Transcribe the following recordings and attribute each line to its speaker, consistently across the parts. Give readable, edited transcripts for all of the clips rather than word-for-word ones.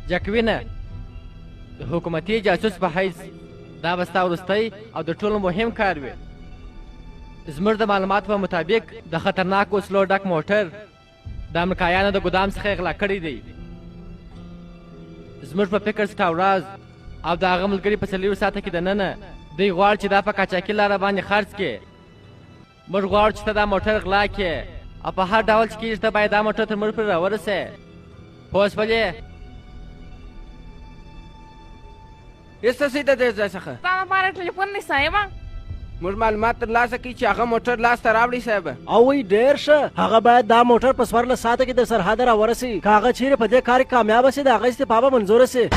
Speaker 1: جکوینه د حکومتي جاسوس په حیث دا به ستا وروستی او د ټولو مهم کار وي. زموږ د معلوماتو په مطابق د خطرناکو وسلو ډک موټر د امریکایانو د ګدام څخه اغلا کړی دی. زموږ په فکر ستا ورځ او د هغه ملګري په 4 ساعته کې دننه دوی غواړي چې دا په قاچاقي لاره باندې خرڅ کړي. موږ غواړو چې ته دا موټر غلا کړې او په هر ډول چې کېږي ته باید دا موټر تر موږ پورې راورسې. پوه شولې؟
Speaker 2: هېڅ څه د دې ځای څخه
Speaker 3: ستا لپاره ټلیفون دی صاحبه.
Speaker 2: موږ معلومات ترلاسه کړي چې هغه موټر لاسته راوړي صاحبه.
Speaker 4: او وی ډېر ښه، هغه باید دا موټر په 14 ساعته کې د سرحده راورسي. که هغه چیرې په دې کار کې کامیابه سي د هغه استعفا به منظوره سي.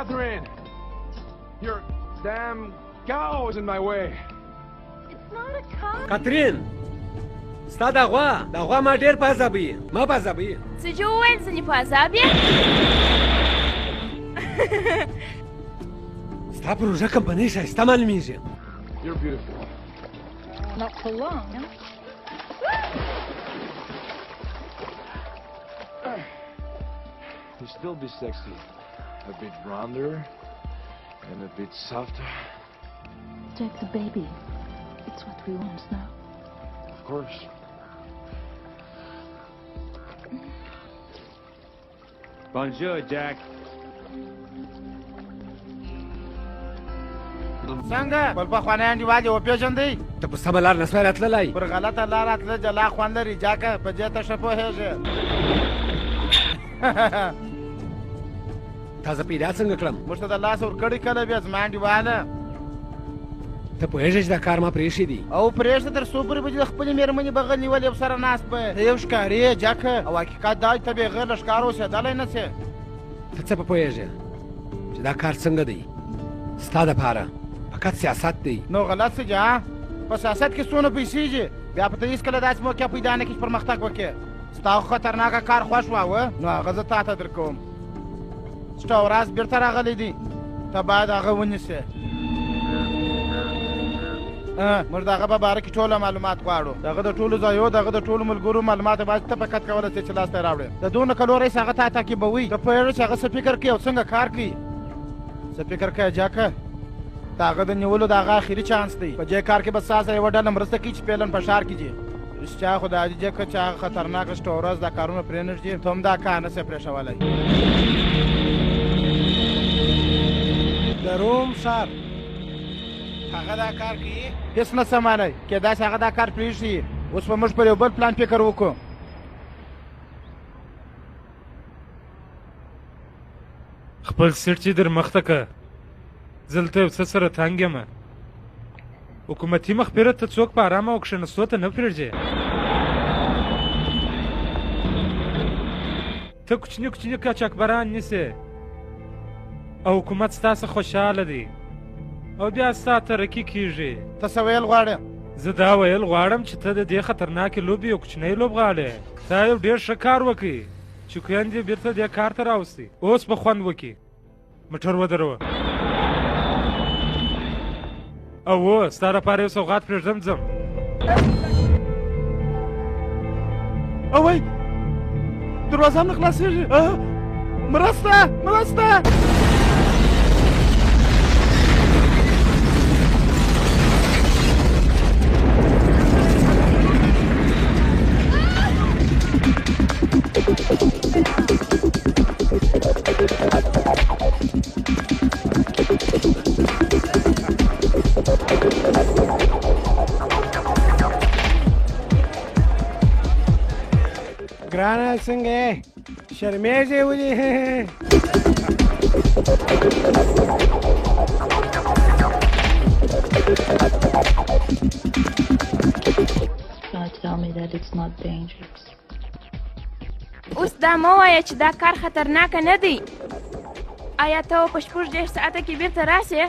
Speaker 5: Catherine! Your damn cow is in my way.
Speaker 3: It's not a cow.
Speaker 4: کاترین ستا دا غوا ما ډېر په عذابوي، ما په عذابوي.
Speaker 3: څه چې وویل ځینې په عذاب یې؟
Speaker 4: ستا پروژه کمپنۍ ښایسته معلومېږي.
Speaker 5: You're beautiful.
Speaker 3: Not for long, no?
Speaker 5: You still be sexy. A bit rounder and a bit softer.
Speaker 6: Jack, the baby. It's what we want now.
Speaker 5: Of course.
Speaker 7: Bonjour, Jack.
Speaker 8: څنګه خپل پخوانی انډیوال یې وپېژندئ؟
Speaker 4: ته په سمه لار نه سوای راتللی.
Speaker 8: پر غلطه لاره تله جلا خوند لري جاکه په دې ته ښه پوهېږې.
Speaker 4: تازه پیدا څنګه کړم؟
Speaker 8: موږ ته د لاس ورکړې کله بیا زما انډیواله.
Speaker 4: ته پوهېږې چې دا کار ما پرېښی دي؟
Speaker 8: او پرېږده تر څو پورې به چې د خپلې مېرمنې بغل نیولې او سره ناست به ته یو ښکاري یې جاکه او حقیقت دا چې ته بېغیر له ښکار اوسېدلی نه شې.
Speaker 4: ته څه په پوهېږې چې دا کار څنګه دی؟ ستا دپاره فقط سیاست دی.
Speaker 8: نو غلط څه جا په سیاست کې څونه پیسې دي بیا په ته هېڅکله داسې موقع پیدا نه کړي چې پرمختګ وکړې. ستا خو خطرناکه کار خوښ واوه نو هغه زه تا ته در کوم. شته ورځ بېرته راغلی دي ته باید هغه ونیسې موږ د هغه په باره کې ټوله معلومات غواړو د هغه د ټولو ځایو د هغه د ټولو ملګرو معلومات باید ته فقط کولی شې چې لاسته یې راوړې د دونه کلو رئیس هغه تا تعقیبوي ته پوهېږې چې هغه څه فکر کوي او څنګه کار کوي څه فکر کوې جاکه د هغه د نیولو د هغه آخري چانس دی په دې کار کې به ستا سره یوه ډله مرسته کوي چې پیلن په ښار کې ځي رښتیا خو د حاجي جکه چې هغه خطرناکه شته ورځ دا کارونه پرېنږدي ته هم دا کار نه شې پرېښولی
Speaker 4: د روم ښار
Speaker 8: هغه دا کار کوي هېڅ نه څه معنی کېدای شي هغه دا کار پرېږدي اوس به موږ پر یو بل پلان فکر وکړو
Speaker 9: خپل سیټ چې در مخته که زه دلته یو څه سره تنګ یم حکومتي مخبره ته څوک په ارامه او کښېنستو ته نه پرېږدې ته کوچني کوچني قاچاقبران نیسې او حکومت ستاسې خوشحاله دی او بیا ستا ترقي کېږي
Speaker 8: ته څه ویل غواړې
Speaker 9: زه دا ویل غواړم چې ته د دې خطرناکې لوبې یو کوچنی لوبغاړی تا یو ډېر ښه کار وکړي چې کویندې بېرته دې کار ته راوستي اوس به خوند وکړي موټر ودروه او ستا لپاره یو سوغات پرېږدم ځم
Speaker 8: اوی دروازه هم نه خلاصېږي مرسته مرسته
Speaker 4: ګرانه څنګه یې شرمېږې ولې
Speaker 6: God tell me that it's not dangerous.
Speaker 3: اوس دا مه وایه چې دا کار خطرناکه نه دی آیا ته په 6 ساعته کې بیرته راسې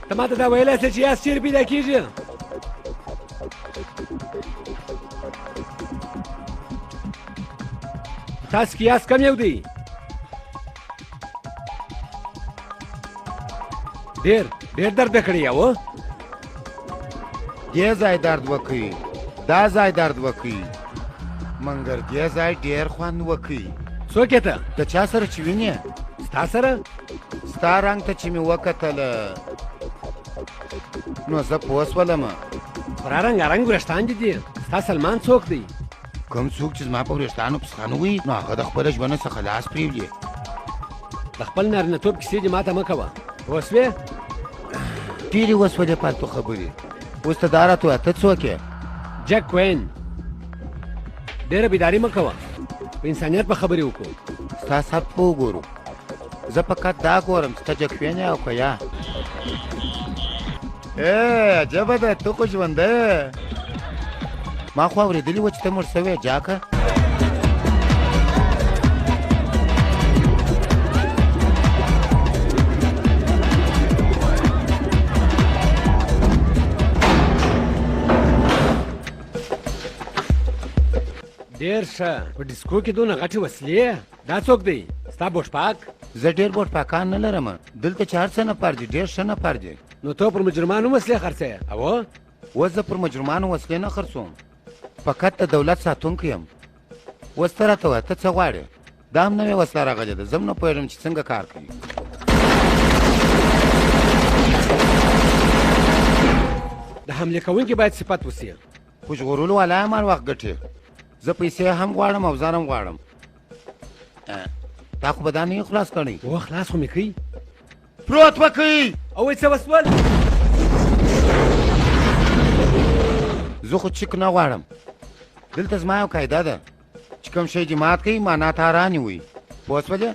Speaker 4: ته ماته دا ویلی څه چې یاس چیرې پیدا کېږي تاسو کې یاس کم یو دی ډېر درد کړی یو
Speaker 8: دې ځای درد وکړي دا ځای درد وکړي مګر دې ځای ډېر خوند وکړي
Speaker 4: څوک یې ته
Speaker 8: د چا سره چې وینې
Speaker 4: ستا سره
Speaker 8: ستا رنګ ته چې مې وکتله نو زه پوه شولم
Speaker 4: خورا رنګارنګ وریښتان دي دي ستا سلمان څوک دی
Speaker 8: کوم څوک چې زما په وریښتانو پسخانه وي نو هغه د خپله ژوند څخه لاس پرېولي
Speaker 4: د خپل نارینهتوب کیسې دې ماته مه کوه پوه شوې
Speaker 8: ډېرې وسولې پالتو خبرې اوس ته دا راته وایه ته څوک یې
Speaker 4: جک کوین ډېره بیداري مه کوه په انسانیت به خبرې وکړو
Speaker 8: ستا سبت به وګورو زه فقط دا ګورم چې ته جک کوین یې او که یا عجبه ده ته خو ژوندی ما خو اورېدلي وه چې ته مړ شوی جاکه
Speaker 4: ډېر ښه په ډیسکو کې دونه غټې وسلې دا څوک دی ستا بوټپاک
Speaker 8: زه ډېر بوټپاکان نه لرم دلته چې هر څه نفر دي ډېر ښه نفر دي
Speaker 4: نو ته پر مجرمانو وسلې خرڅوې او
Speaker 8: اوس زه پر مجرمانو وسلې نه خرڅوم فقط د دولت ساتونکی یم اوس ته راته وایه ته څه غواړې دا هم نوې وسله راغلې ده زه هم نه پوهېږم چې څنګه کار کوي
Speaker 4: د حملې کوونکي باید صفت وسي
Speaker 8: خو ژغورلو والا هم هر وخت ګټې زه پیسې هم غواړم او ځان هم غواړم تا خو به دا نه یې خلاص کړی
Speaker 4: او خلاص خو مې کوي
Speaker 8: پروت به کوي
Speaker 4: او څه وسول
Speaker 8: زه خو چک نه غواړم دلته زما یو قاعده ده چې کوم شی چې مات کوي معنا ته رانې وي پوه شولې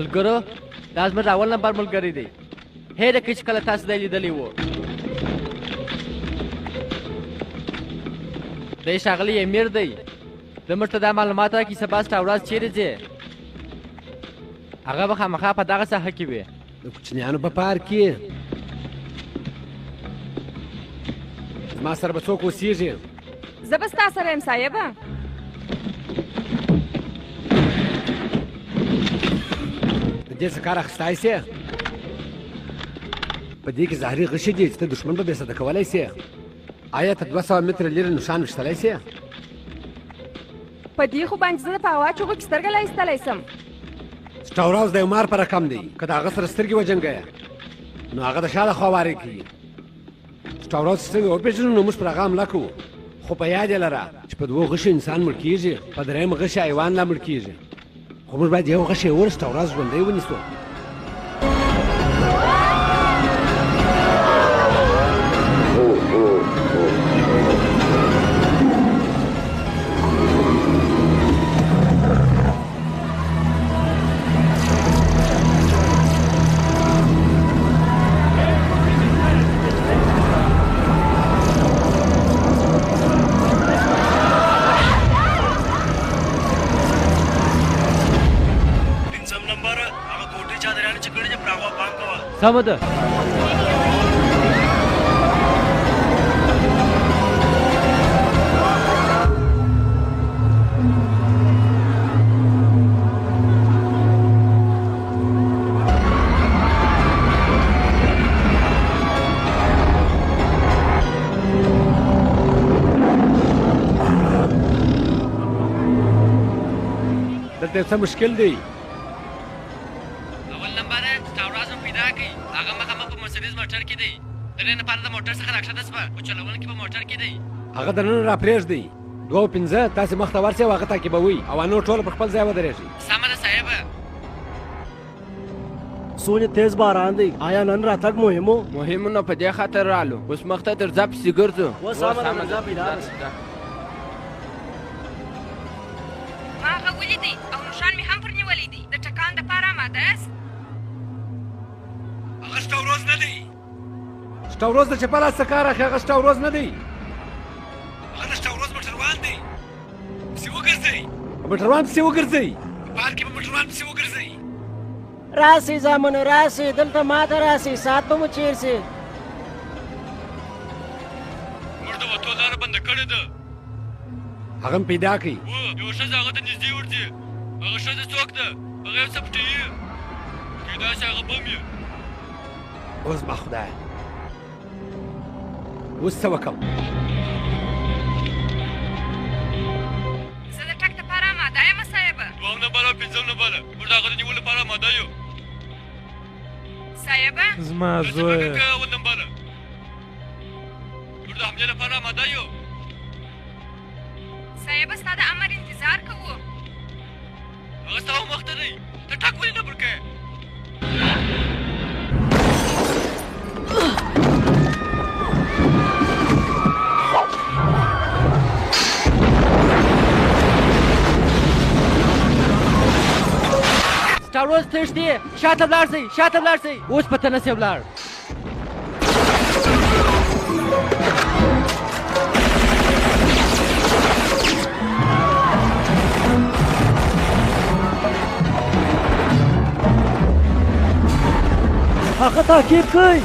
Speaker 1: ملګرو دا زموږ اول نمبر ملګری دی هېره کړئ چې کله تاسو دی لیدلی و دی ښاغلی امیر دی د موږ ته دا معلومات راکړي سبا ستا ورځ چیرې ځې هغه به خامخا په دغه ساحه کې وي
Speaker 10: د کوچنیانو په پارک کې زما سره به څوک اوسېږي
Speaker 3: زه به ستا سره یم صاحبه
Speaker 10: د دې څه کار اخیستی سې په دې کې ظاهري غشي دي چې ته دښمن به بېسده کولی سې آیا ته 200 متره لرې نښان ویشتلی سې
Speaker 3: په دې خو باندې زه د په هوا چغو کې سترګه لا ایستلی سم
Speaker 10: سټاوراوز د یو مار په رقم دی که د هغه سره سترګې وجنګوې نو هغه د شا لخوا وارې کوي سټاوراوز چې څنګه وپېژنو نو موږ پر هغه حمله کوو خو په یاد یې لره چې په 2 غشي انسان مړ کېږي په 3 غشي حیوان لا مړ کېږي خو موږ باید یو غشی ور سټاوراز ژوندی ونیسو
Speaker 1: سمه ده
Speaker 10: دلته څه مشکل دی هغه دننه را پرېږدئ 2 او 5 تاسې مخ ته ورسئ او هغه تعقیبوئ او نور ټوله پر خپل ځای ودرېږئ
Speaker 1: سمه ده صاحبه
Speaker 4: څونې تیز باران دی آیا نن راتګ مهم و
Speaker 2: مهم نو په دې خاطر رالو اوس مخ ته تر ځا پسې ګرځو
Speaker 4: سمه ده پیدا
Speaker 3: ما هغه ولیدی او نښان مې هم پر نیولی دی د ټکان دپاره اماده یاست
Speaker 10: هغه سټاوروز نه دی سټاوروز د چپه لاس څه کار اخلي هغه سټاوروز نه دی هغه د سټاوروز موټروان دی پسې وګرځئ موټروان پسې وګرځئ پارک کې به موټروان پسې وګرځئ
Speaker 4: راسئ زامنو راسئ دلته ماته راسئ ساعت به مو چیر سي
Speaker 1: موږ د وتو لاره بنده کړې ده
Speaker 10: هغه م پیدا کړئ
Speaker 1: یوه ښځه هغه ته نږدې ورځي هغه ښځه څوک ده هغه یو څه پټوي کیدای شي هغه بم وي
Speaker 10: اوس به خدای اوس څه وکړم
Speaker 3: زه د ټک دپاره اماده یم صاحبه
Speaker 1: 2 نمبر او 5 نمبر موږ د هغه د نیولو لپاره اماده یو
Speaker 3: صاحبه
Speaker 9: زما زویه
Speaker 1: اول نمبر موږ د حملې لپاره اماده یو
Speaker 3: صاحبه ستا د امر انتظار کوو
Speaker 1: هغه ستا وخت دی ته ټک ولې نه پرکې سټاوروز تښتي شاته ولاړ شئ شاته ولاړ شئ اوس په ته نسې ولاړ
Speaker 4: هغه تعقیب کړئ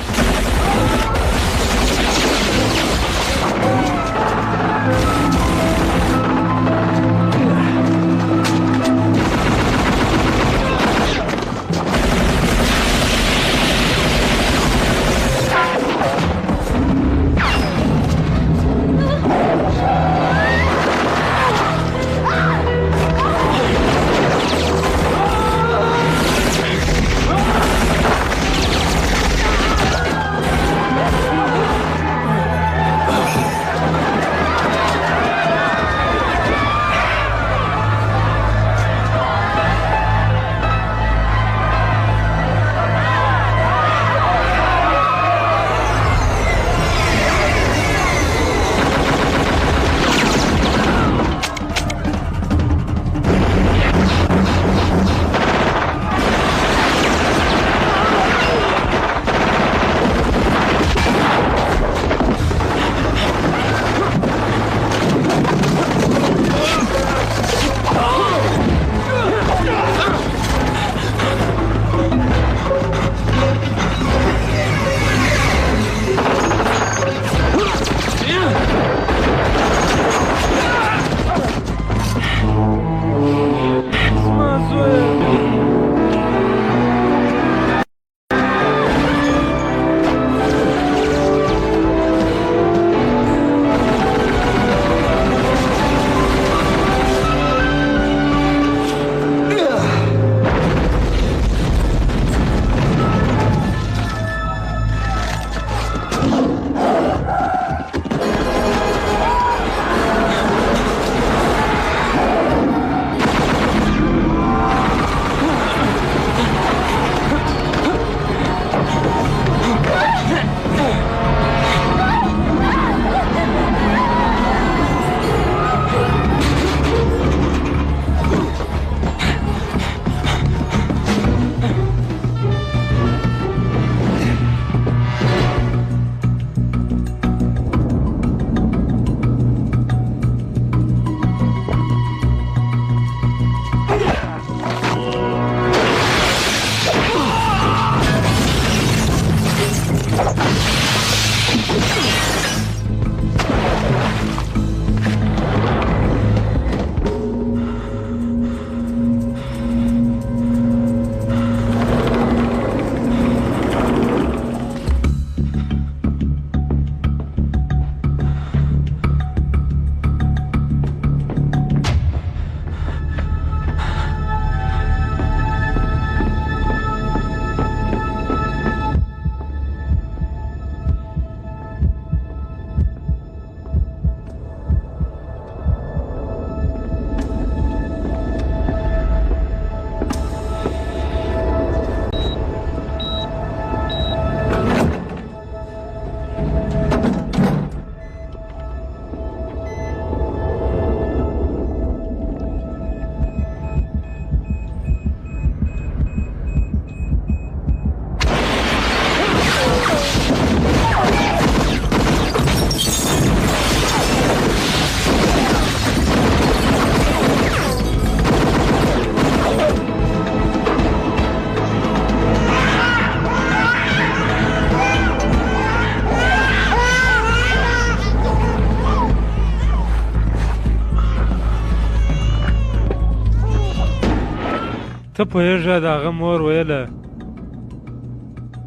Speaker 9: ته پوهېږه د هغه مور ویله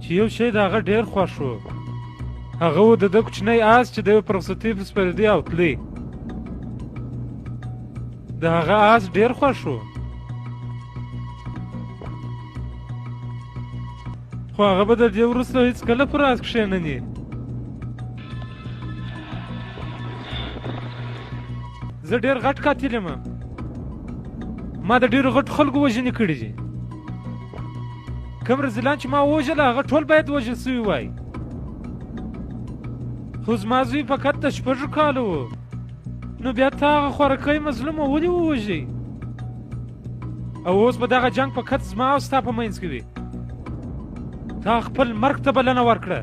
Speaker 9: چې یو شی د هغه ډېر خوښ و هغه و د ده کوچنی آس چې د یو په رخصتۍ په سپرېدی او تلی د هغه آس ډېر خوښ و خو هغه به د دې وروسته هېڅکله پر آس کښېنني زه ډېر غټ قاتل یم ما د ډېرو غټو خلکو وژنې کړي دي کوم رزیلان چې ما ووژله هغه ټول باید وژل سوي وای خو زما زوی فقط د 6 کالو و نو بیا تا هغه خوارکی مظلومه ولې ووژئ او اوس به دغه جنګ فقط زما او ستا په منځ کې وي تا خپل مرګ ته بلنه ورکړه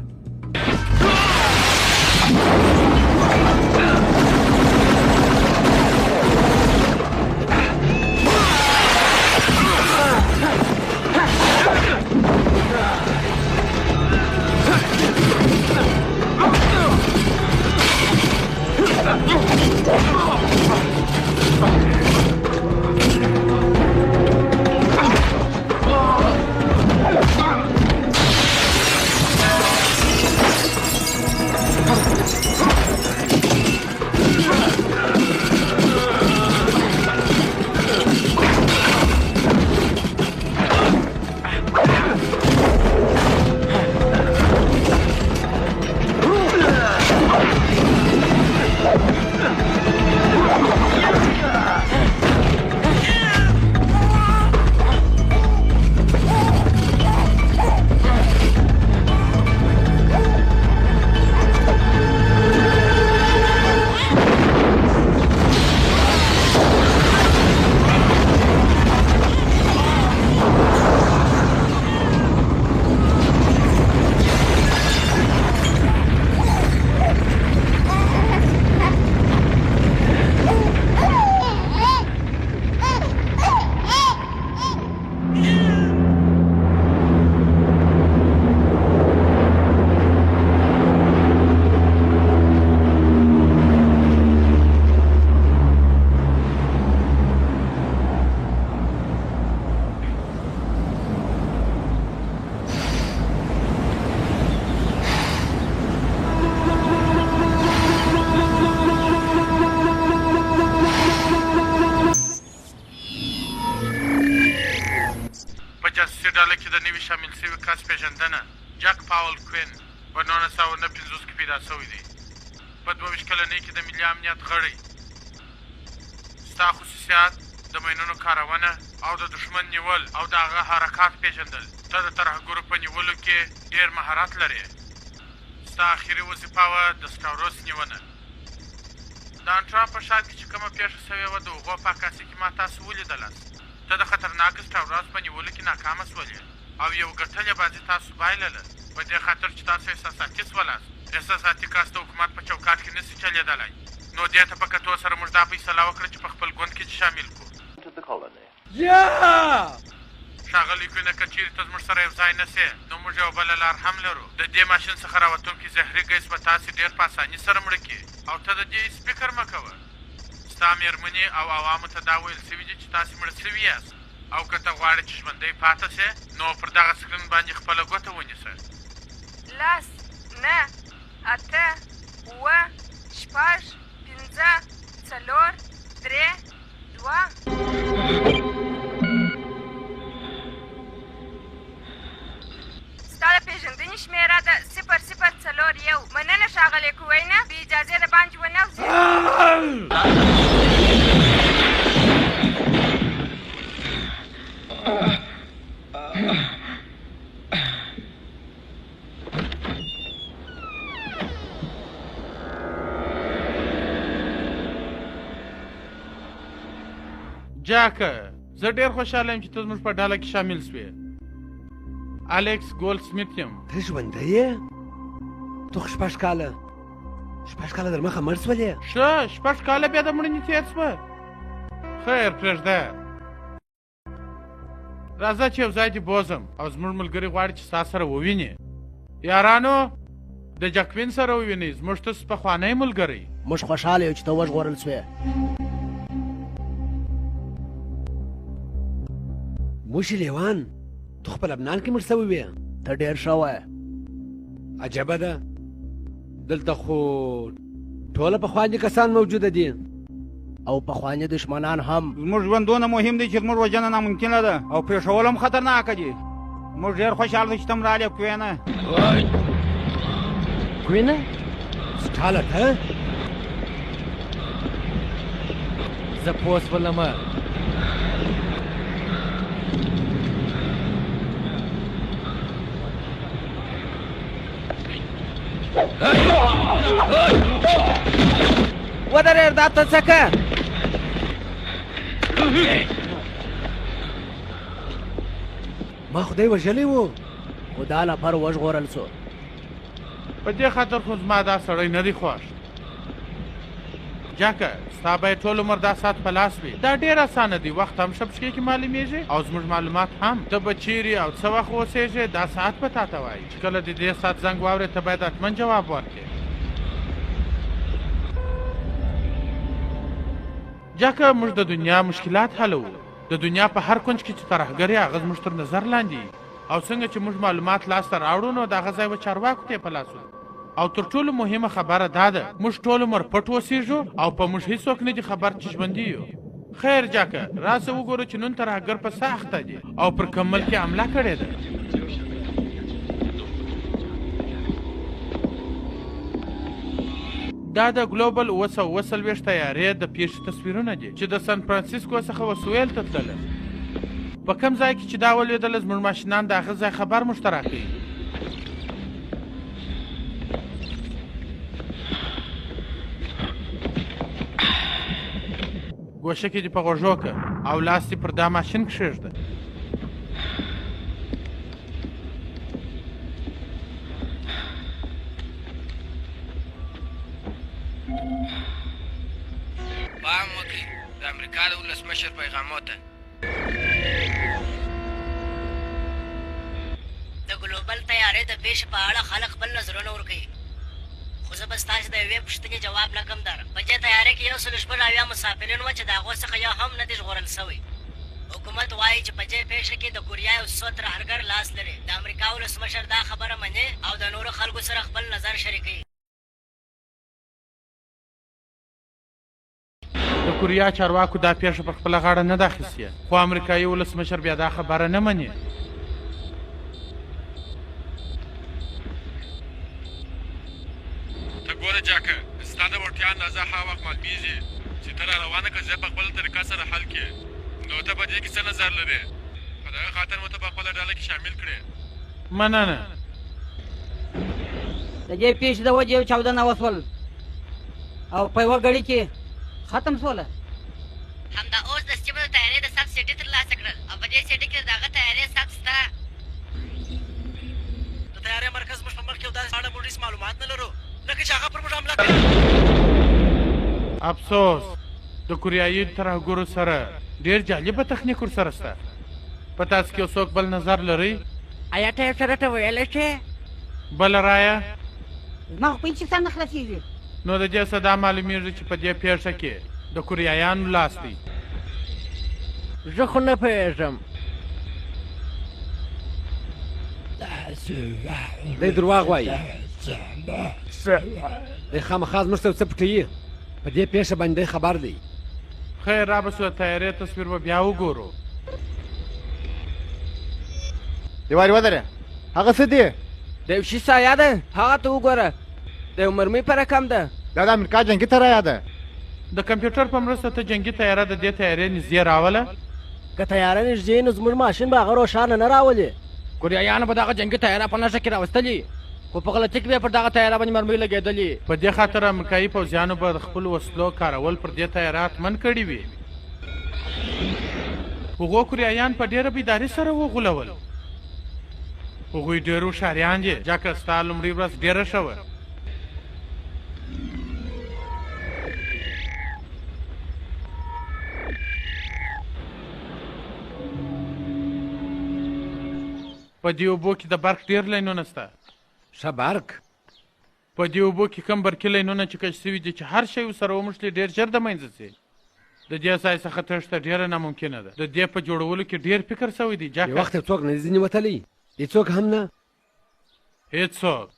Speaker 8: جاکه زه ډېر خوشحاله یم چې ته زموږ په ډله کې شامل سوې الکس ګولډ سمیت یم
Speaker 10: ته ژوندی یې ته خو 6 کاله در مخه مړ سولې
Speaker 8: ښه 6 کاله بیا د مړینې تېر سوه خیر پرېږده راځه چې یو ځای دې بوزم او زموږ ملګري غواړي چې ستا سره وویني یارانو د جکوین سره ووینئ زموږ تاسو پخوانی ملګری
Speaker 4: موږ خوشحاله یو چې ته وژغورل سوې
Speaker 10: وشي لیوان تو خپل لبنان کې مړ سوی وې
Speaker 4: ته ډېر ښه وایه
Speaker 10: عجبه ده دلته خو ټوله پخواني کسان موجوده دي
Speaker 4: او پخواني دشمنان هم
Speaker 8: زموږ ژوند دونه مهم دی چې زموږ وژنه ناممکنه ده او پېښول هم خطرناکه دي موږ ډېر خوشحاله یو چې ته م رالې کوینه
Speaker 1: کوینه
Speaker 10: سټالټ ها
Speaker 1: زه پوه شولم
Speaker 2: ودرېږ دا ته څه که
Speaker 10: ما خدای وژلی و
Speaker 4: خو دا نفر وژغورل سو
Speaker 8: په دې خاطر خو زما دا سړی نه دی خوښ جاکه ستا به یې ټول عمر دا ساعت په لاس وي دا ډېر اسانه دی وخت هم ښه پشکې کې معلومېږي او زموږ معلومات هم ته به چیرې او څه وخت اوسېږې دا ساعت به تا ته وایي چې کله د دې ساعت زنګ واورې ته باید حتمن جواب ورکړې جاکه موږ د دنیا مشکلات حلوو د دنیا په هر کونج کې چې ترهګر یې هغه زموږ تر نظر لاندې او څنګه چې موږ معلومات لاسته راوړو نو د هغه ځای به چارواکو ته یې په لاس او تر ټولو مهمه خبره دا ده موږ ټول عمر پټ اوسېږو او په موږ هېڅوک نه دي خبر چې ژوندي یو خیر جاکه راسه وګورو چې نن ترهګر په څه اخته دي او پر کوم ملک یې حمله کړې ده دا د ګلوبل 947 طیارې د پیښې تصویرونه دي چې د سان فرانسیسکو څخه وسویل ته تلله په کوم ځای کې چې دا ولیدله زموږ ماشینان د هغه ځای خبر موږ ته راکوي ګوشه کې دې په غوږو که او لاس دې پر دا ماشین کښېږده
Speaker 2: پام وکړئ د امریکا د ولسمشر پیغامو ته
Speaker 11: د ګلوبل طیارې د پیښې په اړه خلک خپل نظرونه ورکوي خو زه به ستاسې د یوې پوښتنې جواب نه کم در په دې طیارې کې 180 مسافرین وو چې د هغو څخه یو هم نه دی ژغورل سوی حکومت وایي چې په دې پیښه کې د کوریا یو څو ترهګر لاس لري د امریکا ولسمشر دا خبره مني او د نورو خلکو سره خپل نظر شریکوي
Speaker 8: د کوریا چارواکو دا پیښه پر خپله غاړه نه ده اخیستې خو امریکایي ولسمشر بیا دا خبره نه مني
Speaker 12: ته ګوره جاکه ستا د وړتیا اندازه هغه وخت معلومېږي چې ته را روانه قضیه په خپله طریقه سره حل کړې نو ته په دې کې څه نظر لرې په دغه خاطر مو ته په خپله ډله کې شامل کړې
Speaker 8: مننه
Speaker 13: د دې پیښې د وجې یو چاودنه وسول او په یوه ګړي کې ختم سوله
Speaker 11: همدا اوس د سیمو د طیارې د ثبت سیډي ترلاسه کړل او په دې سیډي کې د هغه طیارې ثبت شته
Speaker 4: د طیارې مرکز موږ په مخ کې یو داسې اړه موږ هېڅ معلومات نه لرو لکه چې هغه پر موږ حمله کوي
Speaker 8: افسوس د کوریایي ترهګرو سره ډېر جالبه تخنیک ورسره شته په تاسو کې یو څوک بل نظر لرئ
Speaker 13: ایا ته یې سره ته ویلی شې
Speaker 8: بله رایه
Speaker 13: زما خو په هېڅ سر نه خلاصېږي
Speaker 8: نو د دې څه دا معلومېږي چې په دې پیښه کې د کوریایانو لاس دی
Speaker 1: زه خو نه پوهېږم
Speaker 10: دی دروغ وایي دی خامخا زموږ ته څه پټوي په دې پیښه باندې دی خبر دی
Speaker 8: خیر را به سو د طیارې تصویر به بیا وګورو
Speaker 2: دیواري ودرې هغه څه دی د یو شي سایه ده هغه ته وګوره د یو مرمۍ په رقم ده
Speaker 8: دا د امریکا جنګي طیاره ده د کمپیوټر په مرسته ته جنګي طیاره د دې طیارې نږدې راوله
Speaker 4: که طیاره نږدې نو زموږ ماشین به هغه روښانه نه راولي
Speaker 1: کوریایانو به دغه جنګي طیاره په نښه کې راوستلي خو په غلطي کې به پر دغه طیاره باندې مرمۍ لګېدلې
Speaker 8: په دې خاطر امریکایي پوځیانو به د خپلو وسلو کارول پر دې طیاره حتمن کړي وي هغو کوریایان په ډېره بیداري سره وغولول هغوی ډېر هوښیاران دي ځکه ستا لومړۍ ورځ ډېره ښه وه په دې اوبو کې د برق ډېر لینونه شته
Speaker 10: ښه برق
Speaker 8: په دې اوبو کې کم برقي لینونه چې کش شوي دي چې هر شی ورسره وموښلي ډېر ژر د منځه ځي د دې ځای څخه تېښته ډېره ناممکنه ده. د دې په جوړولو کې ډېر فکر سوی دی جاکه.
Speaker 10: یو وخت څوک نه ځینې وتلی هېڅوک هم نه.
Speaker 8: هېڅوک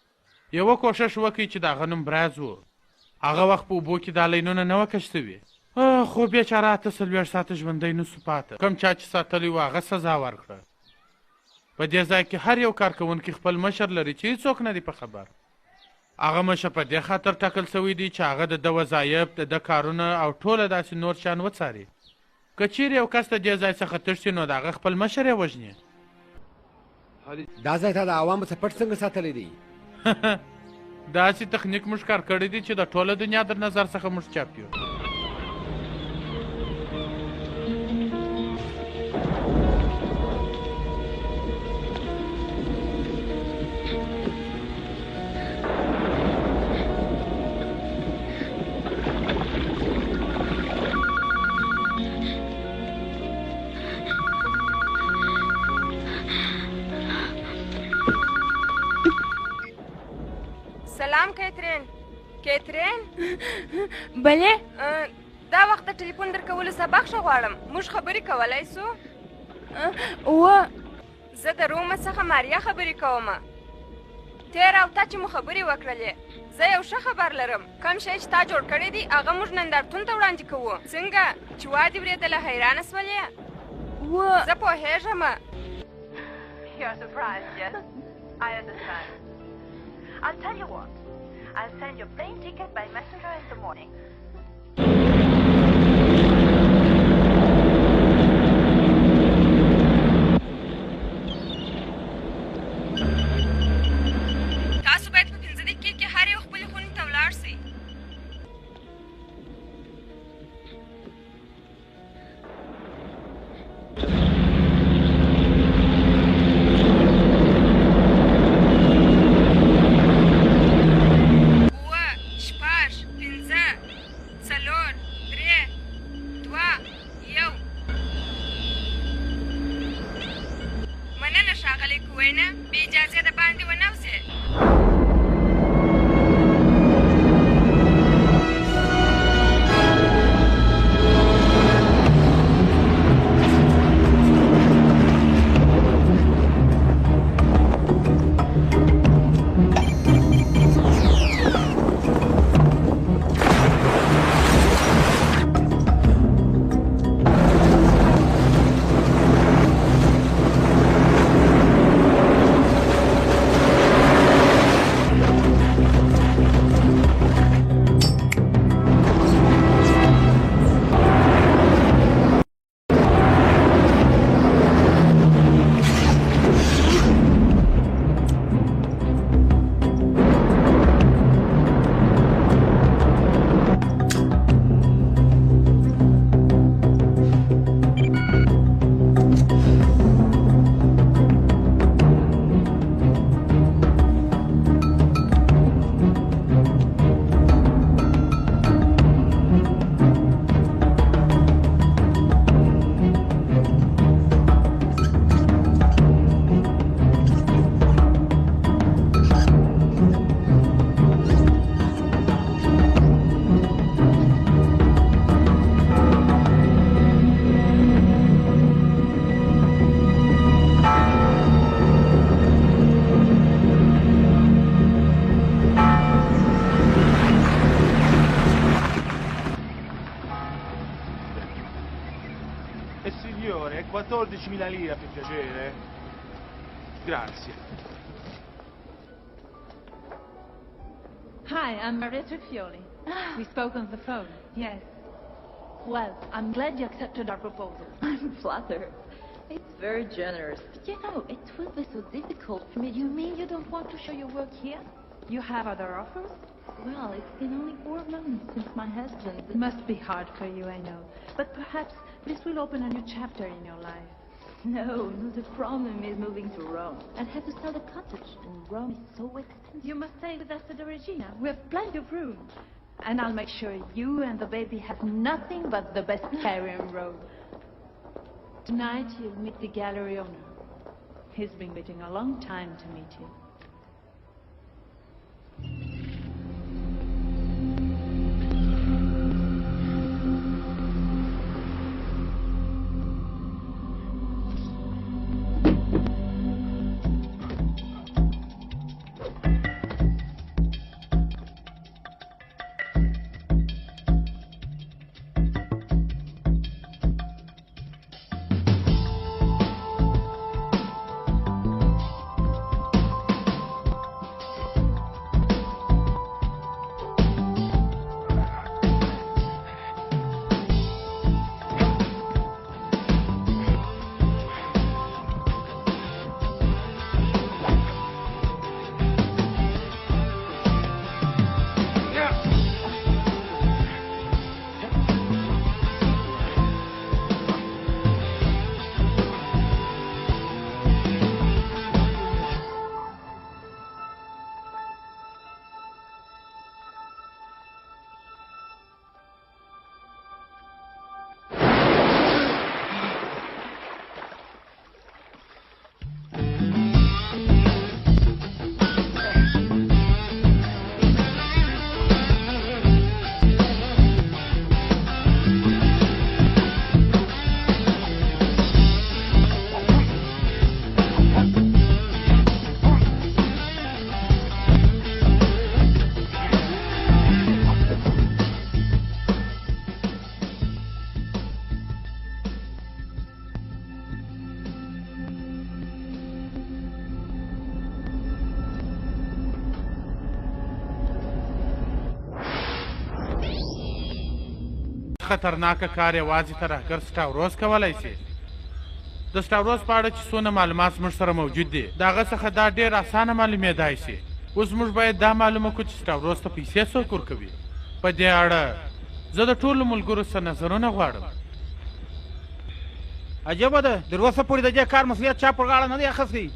Speaker 8: یوه کوښښ وکړئ چې د هغه نوم براز و. هغه وخت په اوبو کې دا لینونه نه وه کش سوي، خو بېچاره 48 ساعته ژوندی نه سو پاته. کوم چا چې ساتلی و هغه سزا ورکړه. په دې ځای کې هر یو کارکوونکی خپل مشر لري چې هېڅوک نه دی په خبر. هغه مشر په دې خاطر ټاکل سوی دی چې هغه د ده وظایف، د ده کارونه او ټوله داسې نور شیان وڅاري. که چیرې یو کس د دې ځای څخه تښتي نو د هغه خپل مشر یې وژني.
Speaker 10: دا ځای ته د عوامو څخه پټ څنګه ساتلی دی؟
Speaker 8: داسې تخنیک موږ کار کړی دی چې د ټوله دنیا در نظر څخه موږ چاپ یو.
Speaker 3: سلام کیترین. کیترین بله دا وخت د ټلیفون درکولو سبق ښه غواړم. موږ خبرې کولی سو؟ زه د رومه څخه ماریا خبرې کومه. تېر او تا چې مو خبرې وکړلې زه یو ښه خبر لرم. کوم شی چې تا جوړ کړی دی هغه موږ نندارتون ته وړاندې کوو. څنګه چې وا دې ورېدله حیرانه سولې؟ زه پوهېږم.
Speaker 14: I'll tell you what. I'll send your plane ticket by messenger in the morning.
Speaker 3: تاسو باید په 15 دقیقې کې هر یو خپلې خونې ته ولاړ سئ.
Speaker 15: Signore, 14.000 lire per piacere. Grazie.
Speaker 6: Hi, I'm Maria Triffioli. We spoke on the phone. Yes. Well, I'm glad you accepted our proposal.
Speaker 16: I'm flattered. It's very generous. You know, it will be so difficult for me.
Speaker 6: You mean you don't want to show your work here? You have other offers?
Speaker 16: Well, it's been only 4 months since my husband...
Speaker 6: It must be hard for you, I know. But perhaps this will open a new chapter in your life.
Speaker 16: No, the problem is moving to Rome. I'd have to sell the cottage, and Rome is so expensive.
Speaker 6: You must stay with us at the Regina. We have plenty of room. And I'll make sure you and the baby have nothing but the best care in Rome. Tonight, you'll meet the gallery owner. He's been waiting a long time to meet you.
Speaker 8: خطرناکه کار یوازې ترهګر سټاوروس کولی شي د سټاوروس په اړه چې څونه معلومات زموږ سره موجود دي د هغه څخه دا ډېر اسانه معلومېدای شي اوس موږ باید دا معلومه کړو چې سټاوروس ته پیسې څوک ورکوي په دې اړه زه د ټولو ملګرو څخه نظرونه غواړم
Speaker 2: عجبه ده تر اوسه پورې د دې کار مسؤلیت چا پر غاړه نه دی اخیستی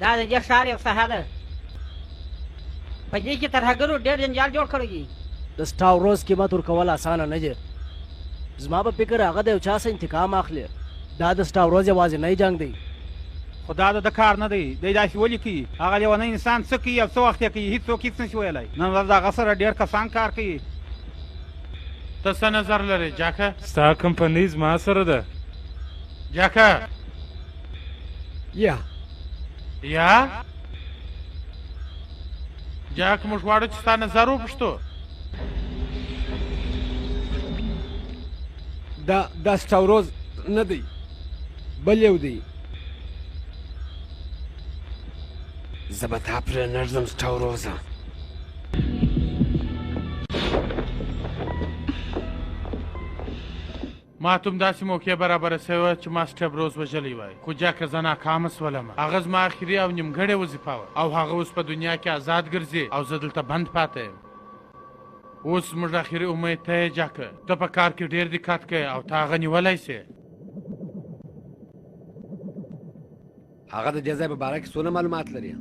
Speaker 13: دا د دې ښار یو ساحه ده په دې کې ترهګرو ډېر جنجال جوړ کړی دي
Speaker 4: د سټاوروس قیمت ورکول اسانه نه دي زما په فکر هغه د یو چا څخه انتقام اخلي دا د سټاوروس یوازینی جنګ دی
Speaker 2: خو دا د کار نه دی دی داسې ولې کوي هغه لیونی انسان څه کوي او څه وخت یې کوي هېڅوک هېڅ نشي ویلی نن ورځ د هغه سره ډېر کسان کار کوي
Speaker 8: ته څه نظر لرې جاکه
Speaker 9: ستا کمپنۍ زما سره ده
Speaker 8: جاکه یا جاک موږ غواړو چې ستا نظر وپوښتو
Speaker 10: دا سټاوروز نه دی بل یو دی زه به تا پرې نه ږدم سټاوروزه
Speaker 8: ما ته همداسې موقع برابره سوې وه چې ما سټاوروز وژلی وای خو جاکه زه ناکامه سولم هغه زما اخري او نیمګړې وظیفه وه او هغه اوس په دنیا کې آزاد ګرځي او زه دلته بند پاته یم اوس موږ اخري امید ته یې جاکه ته په کار کې ډېر دقت کوې او ته هغه نیولی سې
Speaker 10: هغه د دې ځای په باره کې څونه معلومات لري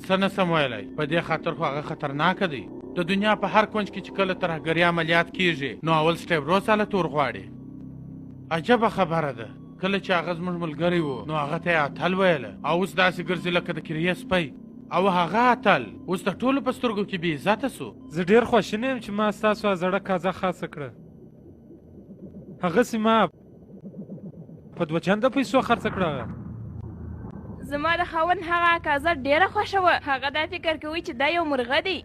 Speaker 8: څه نسم ویلی په دې خاطر خو هغه خطرناکه دی د دنیا په هر کونج کې چې کله ترهګري عملیات کیږي نو اول سټاوروس هلته ورغواړي عجبه خبره ده کله چې هغه زموږ ملګری و نو هغه ته یې اتل ویله او اوس داسې ګرځي لکه د کریې سپی او هغه اتل اوس د ټولو په سترګو کې بې عزته سو
Speaker 9: زه ډېر خواشینی یم چې ما ستاسو زړه کازه خاصه کړه هغسې ما په دوه چنده پیسو خرڅه کړه
Speaker 3: زما د خاوند هغه کازه ډېره خوښه وه هغه دا فکر کوي چې دا یو مرغه دی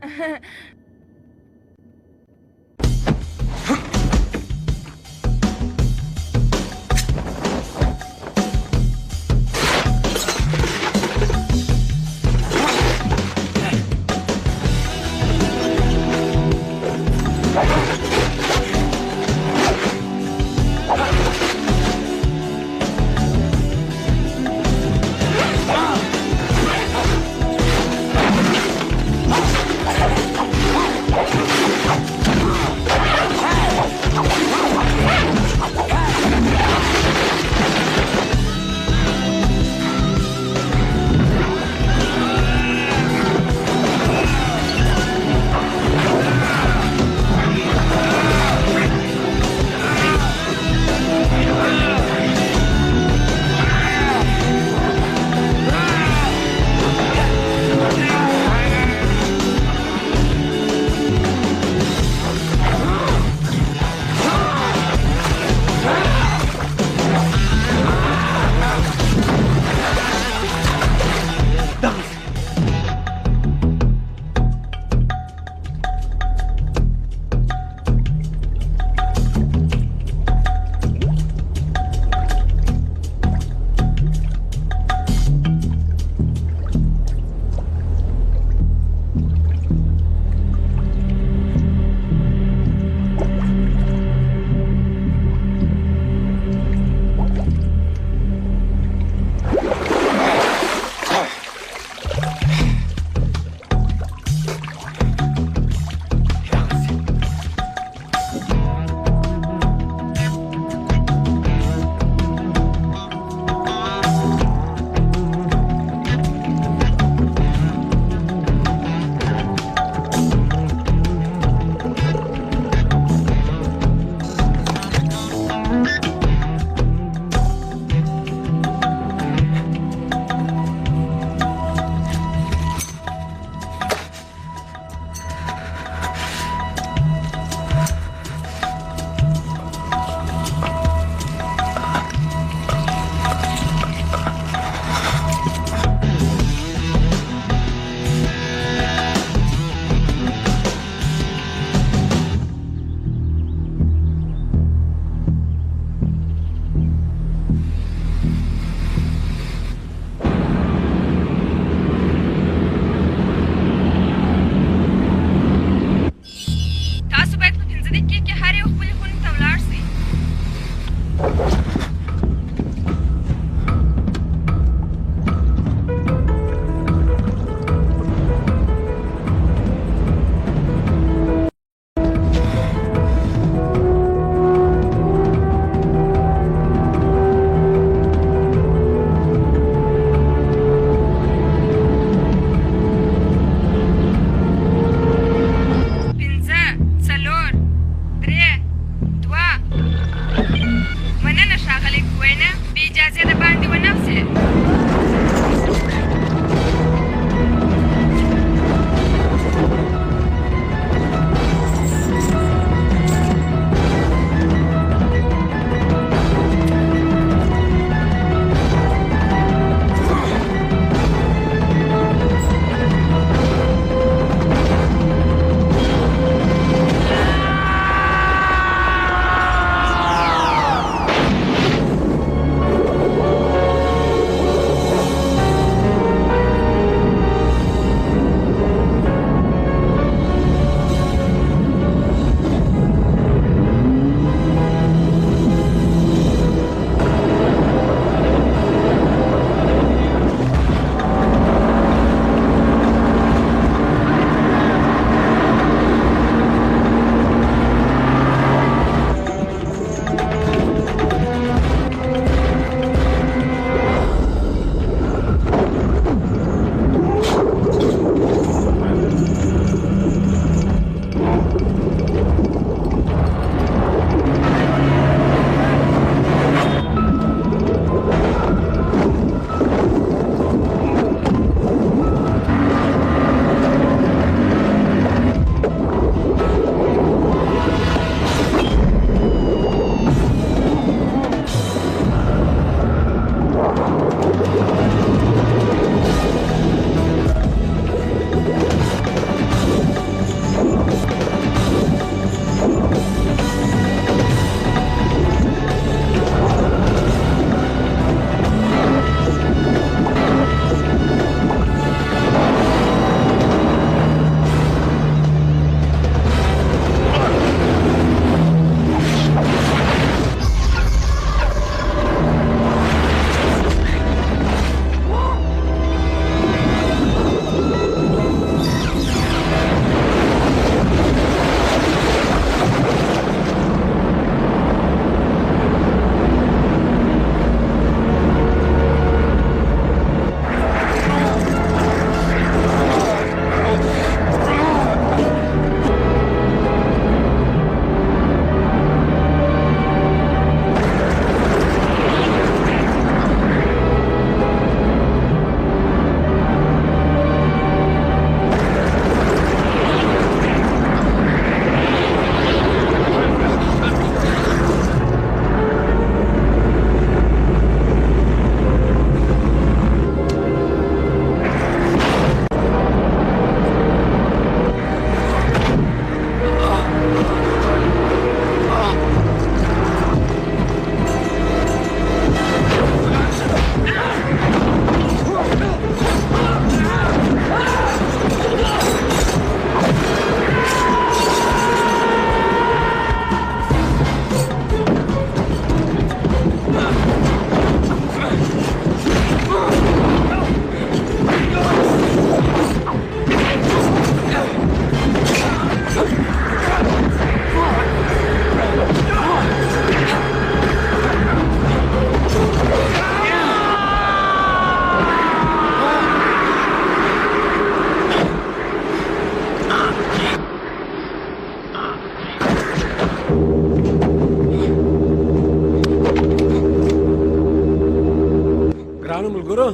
Speaker 10: ګرانو ملګرو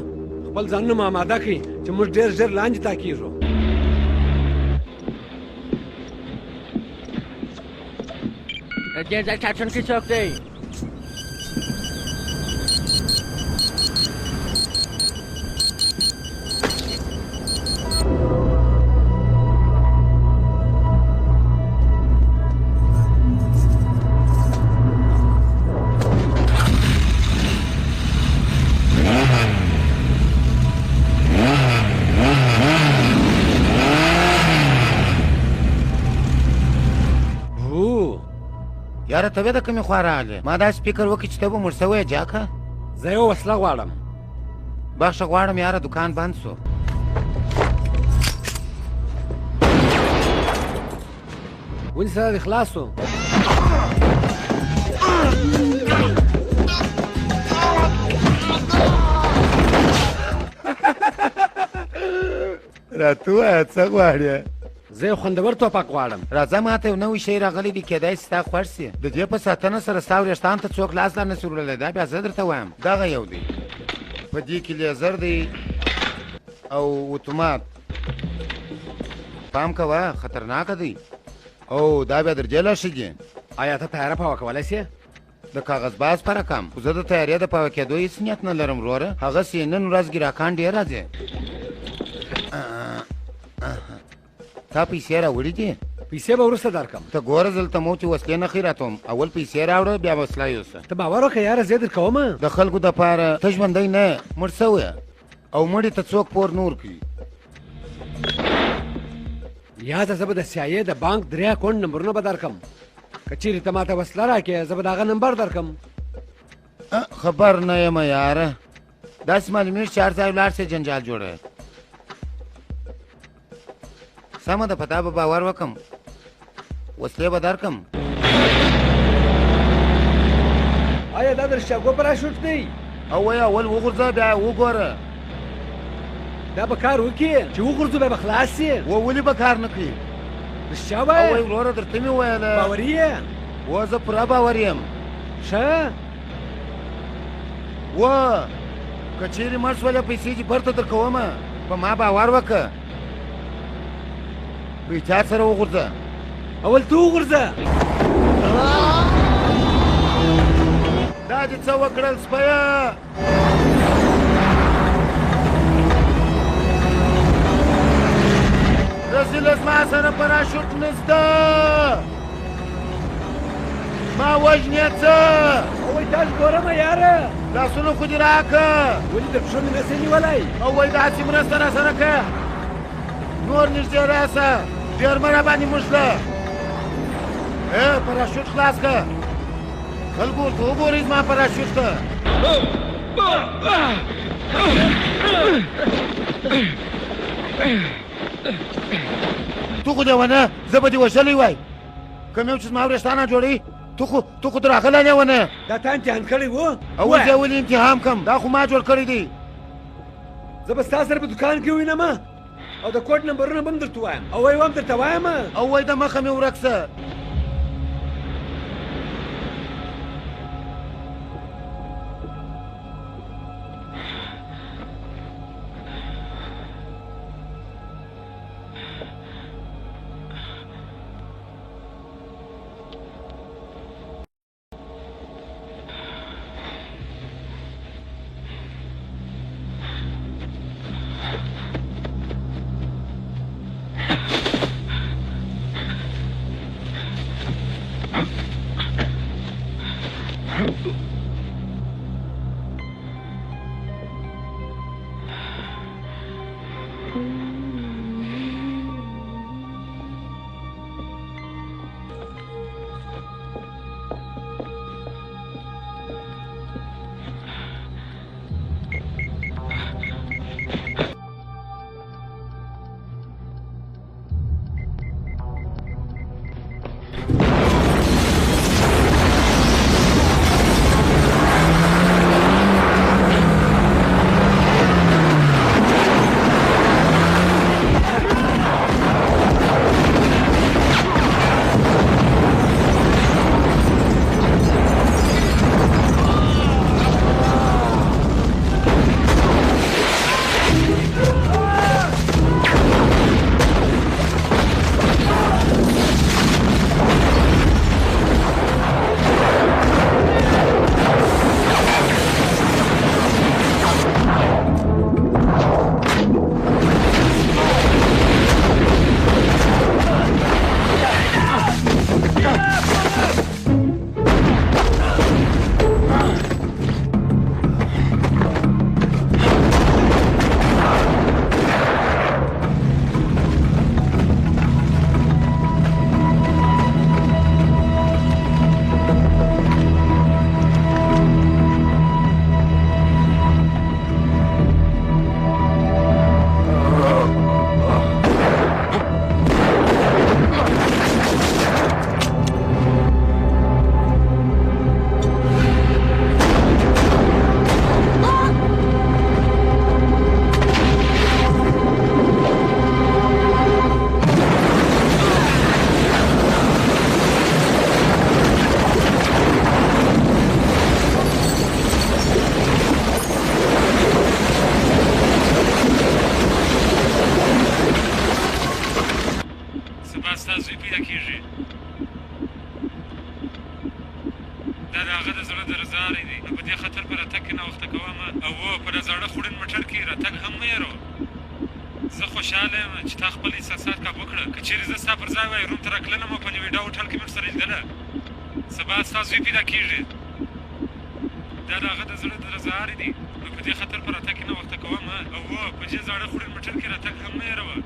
Speaker 10: خپل ځانونه مو اماده کړئ چې موږ ډېر ژر لاندې ته کېږو.
Speaker 1: دې ځای ټاټونکی څوک دی؟
Speaker 8: یاره ته د کومې خوا راغلې؟ ما داسې فکر وکړ چې ته به مړ سوی یې جاکه.
Speaker 10: زه یو وسله غواړم.
Speaker 8: بخښه غواړم یاره دوکان بند سو.
Speaker 10: ولې سره دې خلاص سو؟
Speaker 8: راته ووایه څه غواړې؟
Speaker 10: زه یو خوندور ټوپک غواړم.
Speaker 8: راځه ماته یو نوی شی راغلی دی کیدای شي ستا خوښ سي. د دې په ساتنه سره ستا وریښتان ته څوک لاس لا نسي وړلی. دا بیا زه درته وایم دغه یو دی. په دې کې لیزر دی او اتومات. پام کوه خطرناکه دی او دا بیا درجې لا شګي.
Speaker 10: آیا ته تیاره پاوه کولی سې؟
Speaker 8: د کاغذ باز په رقم خو زه د تیارې د پاوه کېدو هېڅ نیت نه لرم وروره. هغسې نن ورځ ګراکان ډېر راځي. تا پیسې راوړي دي؟
Speaker 10: پیسې به وروسته درکړم.
Speaker 8: ته ګوره زه دلته مو چې وسلې نه ښې راتوم. اول پیسې راوړه بیا وسله یوسه.
Speaker 10: ته باور وکړه یاره زه یې درکومه.
Speaker 8: د خلکو دپاره ته ژوندی نه مړ سوی او مړي ته څوک پور نه ورکوي.
Speaker 10: یاده زه به د CIA د بانک 3 اکاونټ نمبرونه به درکړم. که چیرې ته ماته وسله راکړې زه به د هغه نمبر درکړم.
Speaker 8: خبر نه یم یاره. داسې معلومېږي چې هر ځای ولاړ سې جنجال جوړوي. سمه ده په تا به باور وکړم. وسلې به درکړم.
Speaker 10: آیا دا د رشتیاګو پراشوټ دی؟
Speaker 8: او وایه اول وغورځه بیا وګوره.
Speaker 10: دا به کار وکړي چې وغورځو بیا به خلاص سي.
Speaker 8: ولې به کار نه کوي؟
Speaker 10: رښتیا وایه؟
Speaker 8: وایي وروره درته مې وویله.
Speaker 10: باوري یې؟
Speaker 8: و زه پوره باور یم.
Speaker 10: ښه
Speaker 8: و که چیرې مړ شولې پیسې چې برته درکومه په ما باور وکړه. په احتیاط سره وغورځه.
Speaker 10: اول ته وغورځه.
Speaker 8: دا دې څه وکړل سپیه؟ رسیله زما سره پراشوټ نشته. ما وژنې څه؟
Speaker 10: وایي تاسو ګورمه یاره.
Speaker 8: لاسونه خو دې راکړه.
Speaker 10: ولې د پښو مې نسې نیولی؟
Speaker 8: او وایي داسې مرسته راسره کړه. نور نږدې راسه. ډېر مه راباندې موږله. پراشوټ خلاص کړه. خلکو ورته وګورئ زما پراشوټ ته. تو خو دې ونه زه به دې وژلی وای. کوم یو چې زما وریښتانه جوړوي تو خو تر هغه لاندې ونه.
Speaker 10: دا تا امتحان کړی و؟
Speaker 8: او زه ولې امتحان کړم؟ دا خو ما جوړ کړی دی.
Speaker 10: زه به ستا سره په دوکان کې ووینم او د کوډ نمبرونه به هم درته وایم او وایي هم درته وایم.
Speaker 8: او وایي د مخه مې ورک شه.
Speaker 9: زاړه خوړین موټر کې راتګ هم مه یېروه. زه خوشحاله یم چې تا خپل احساسات کابو کړه. که چېرې زه ستا پر ځای وای روم ته راتللم او په نیویډا هوټل کې مې ورسره لیدله، سبا ستا زوی پیدا کېږي. دا د هغه د زړه درزارې دي، نو په دې خاطر په راتګ کې ناوخته کوه مه. او په دې زاړه خوړین موټر کې راتګ هم مه یېروه.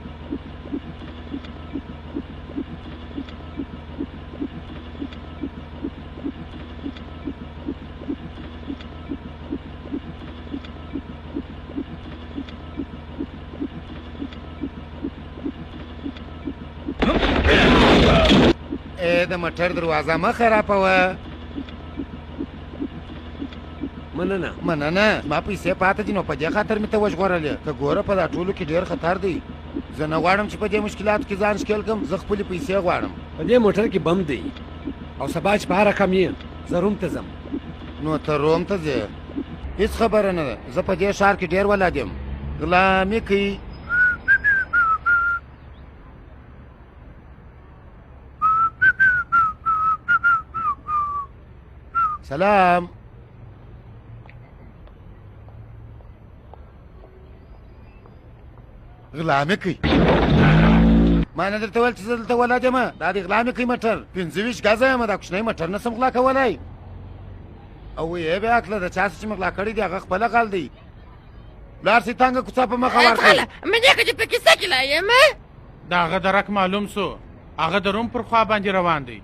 Speaker 8: د موټر دروازه مه خرابوه. مننه. ما پیسې پاته دي نو په دې خاطر مې ته وژغورلې. که ګوره په دا ټولو کې ډېر خطر دی. زه نه غواړم چې په دې مشکلاتو کې ځان ښکېل کړم. زه خپلې پیسې غواړم.
Speaker 10: په دې موټر کې بم دی او سبا چې په هر رقم یې زه روم ته ځم.
Speaker 8: نو ته روم ته ځې؟ هېڅ خبره نه ده. زه په دې ښار کې ډېر ولاد یم. غلامي کوي. سلام. غلامي کوي. ما نه درته ویل چې زه دلته ولاد یم؟ دا د غلامي کوي موټر 25 ګزه یم. دا کوچنی موټر نه سم غلا کولی. او یې بیا کله د چا څه چې مې غلا کړي دي هغه خپله غل دی. لاړ سي تانګه کوڅه په مخه ورکړئ.
Speaker 1: مې چې په کیسه کې لا یم.
Speaker 2: د هغه درک معلوم سو. هغه د روم پر خوا باندې روان دی.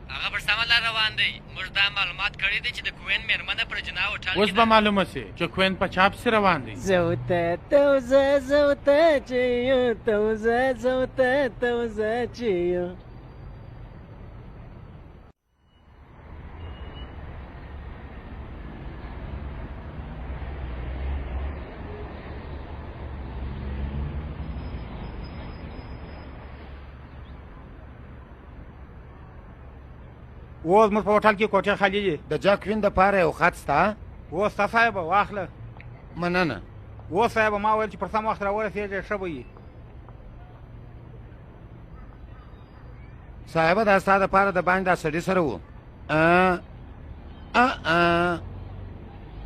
Speaker 1: هغه پر سمه لار روان دی. موږ دا معلومات کړي دي چې د کوین مېرمنه پر جنا هوټل کې
Speaker 2: اوس به معلومه سي چې کوین په چا پسې روان دی.
Speaker 4: زوته توزه زوته چیو توزه زوته توزه چیو.
Speaker 2: اوس موږ په هوټل کې کوټې خالي دي.
Speaker 8: د جاکوین دپاره یو خط سته؟
Speaker 2: اوس ستا صاحب واخله.
Speaker 8: مننه.
Speaker 2: اوس صاحب ما ویل چې پر سم وخت راورسېږې ښه به وي.
Speaker 8: صاحبه دا ستا دپاره د باندې دا سړي سره و.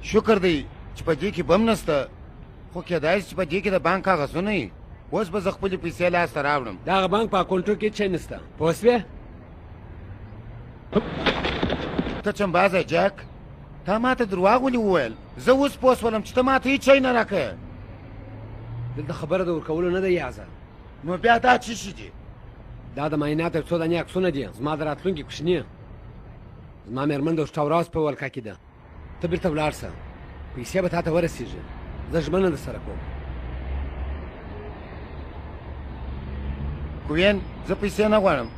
Speaker 8: شکر دی چې په دې کې بم نسته. خو کېدای شي چې په دې کې د بانک کاغذونه وي. اوس به زه خپلې پیسې لاسته راوړم.
Speaker 10: د هغه بانک په اکاونټو کې هېڅ شی نسته. پوه شوې؟
Speaker 8: ته چمبازه جک، تا ما ته درواغ ولې وویل؟ زه اوس پوه شولم چې ته ما ته هېڅ شی نه راکړې.
Speaker 10: دلته خبره د ورکولو نه ده یازه.
Speaker 8: نو بیا دا څه شي دي؟
Speaker 10: دا د معایناتو یو څو دانې عکسونه دي. زما د راتلونکي کوچني. زما مېرمن د شټاوراز په ولکه کې ده. ته بېرته ولاړ شه. پیسې به تا ته ورسېږي. زه ژمنه درسره کوم.
Speaker 8: کوین زه پیسې نه غواړم.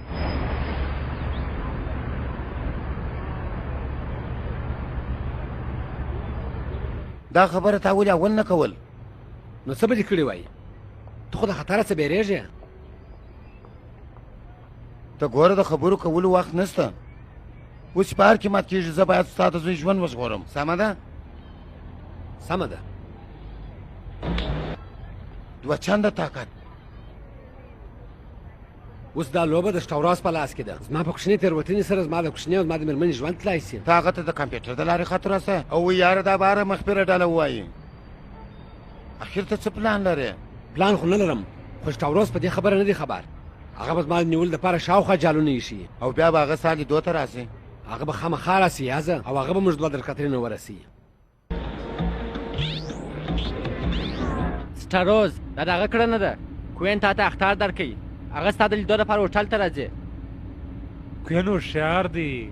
Speaker 8: دا خبره تا ولې اول نه کول؟
Speaker 10: نو څه به دې کړي وای؟ ته خو د خطره څه بیریږې؟
Speaker 8: ته ګوره د خبرو کولو وخت نسته. اوس چې په هر کې مات کېږي زه باید ستا د زوی ژوند وژغورم. سمه ده؟
Speaker 10: سمه ده.
Speaker 8: دوه چنده طاقت.
Speaker 10: اوس دا لوبه د شټاوراز په لاس کې ده. زما په کوچنۍ تېروتنې سره زما د کوچنۍ او زما د مېرمنې ژوند تلای شي.
Speaker 8: ته هغه ته د کمپیوټر د لارې خط راسه او یاره دا باره مخبره ډله ووایي. اخر ته څه پلان لرې؟
Speaker 10: پلان خو نه لرم، خو شټاوراز په دې خبره نه دی خبر. هغه به زما د نیولو دپاره شاوخوا جالونه ایښي
Speaker 8: او بیا به هغه ستا لیدو ته راسي.
Speaker 10: هغه به خامخا راسي یازه، او هغه به موږ دوه درکترینه ورسي.
Speaker 1: سټاروز دا د هغه کړنه ده. کوین تا ته اخطار درکوي. هغه ستا د لیدو لپاره هوټل ته راځي.
Speaker 9: کوین هوښیار دی،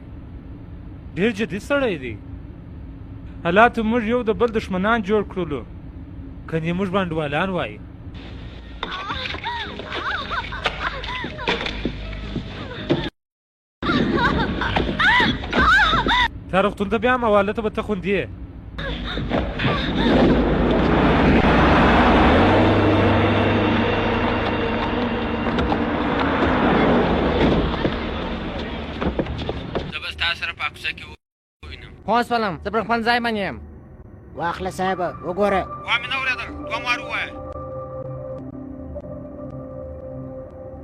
Speaker 9: ډېر جدي سړی دی. حالاتو موږ یو د بل دښمنان جوړ کړلو. کنې موږ بانډوالان وایي. تا روغتون ته بیا حواله ته به ته خوندي.
Speaker 1: پوه شولم، زه پر خپل ځای باندې یم.
Speaker 13: واخله صاحبه وګوره.
Speaker 2: وا مې نه اورېدل، دوه وار ووایه.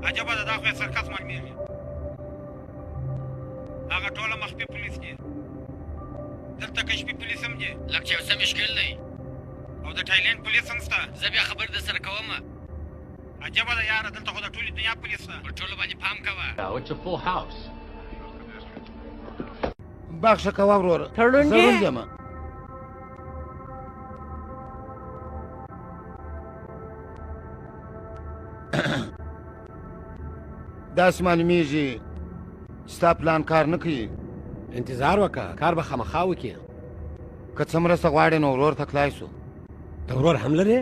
Speaker 2: عجبه ده، دا خو یې سرکس معلومېږي. هغه ټوله مخفي پولیس دي. دلته کشفي پولیس هم دي.
Speaker 1: لږ چې یو څه مشکل دی.
Speaker 2: او د تایلند پولیس هم شته.
Speaker 1: زه بیا خبر در سره کوم.
Speaker 2: عجبه ده یاره، دلته خو د ټولې دنیا پولیس شته.
Speaker 1: پر ټولو باندې پام کوه.
Speaker 7: It's a full house.
Speaker 8: بخښه کوه وروره،
Speaker 4: تړون
Speaker 8: زه روم یم. داسې معلومیږي چې ستا پلان کار نه کوي.
Speaker 10: انتظار وکړه، کار به خامخا وکړي.
Speaker 8: که څه مرسته غواړې نو ورور ته تلای سو.
Speaker 10: د ورور هم لرې؟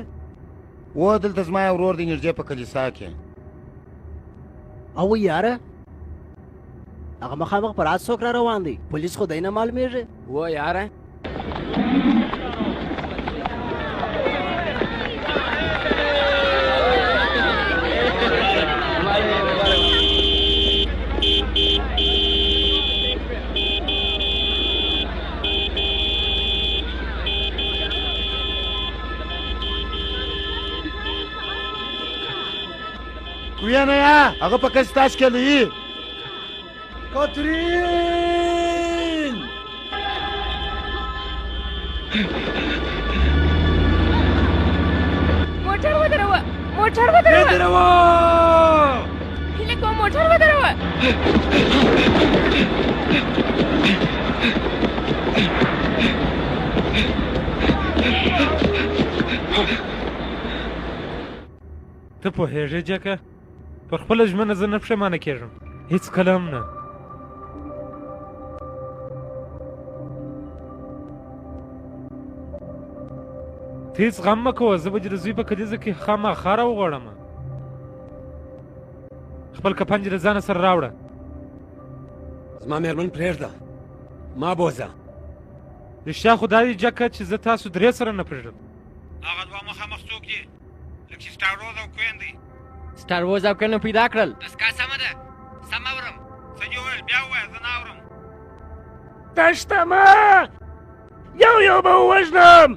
Speaker 8: و دلته زما یو ورور د انرژۍ په کلیسا کې.
Speaker 4: او یاره هغه مخامخ پر راز څوک را روان دی؟ پولیس خو دی نه معلومیږي.
Speaker 1: و یاره
Speaker 8: ویانه یا هغه په کس تاش کې دی. کاترین
Speaker 3: موټر ودروه، موټر ودروه، هیله کوم موټر ودروه.
Speaker 9: ته پوهېږې جکه پر خپله ژمنه زه نه پښېمانه کېږم، هېڅ کله هم نه. ته هېڅ غم مه کوه، زه به دې د زوی په کلیزه کې خامخا راوغواړم. خپل کفن دې له ځانه سره راوړه.
Speaker 10: زما مېرمن پرېږده، ما بوځه.
Speaker 9: رښتیا خو دا دی جکه چې زه تاسو درې سره نه پرېږدم.
Speaker 2: هغه دوه مخامخ څوک دي؟ لکه چې سټاروز او کوین دی.
Speaker 1: سټاروز او کوین پیدا کړل.
Speaker 17: دسکا سمه ده، سم اورم.
Speaker 2: څه دې وویل؟ بیا ووایه، زه نه اورم.
Speaker 4: تشته مه، یو به ووژنم.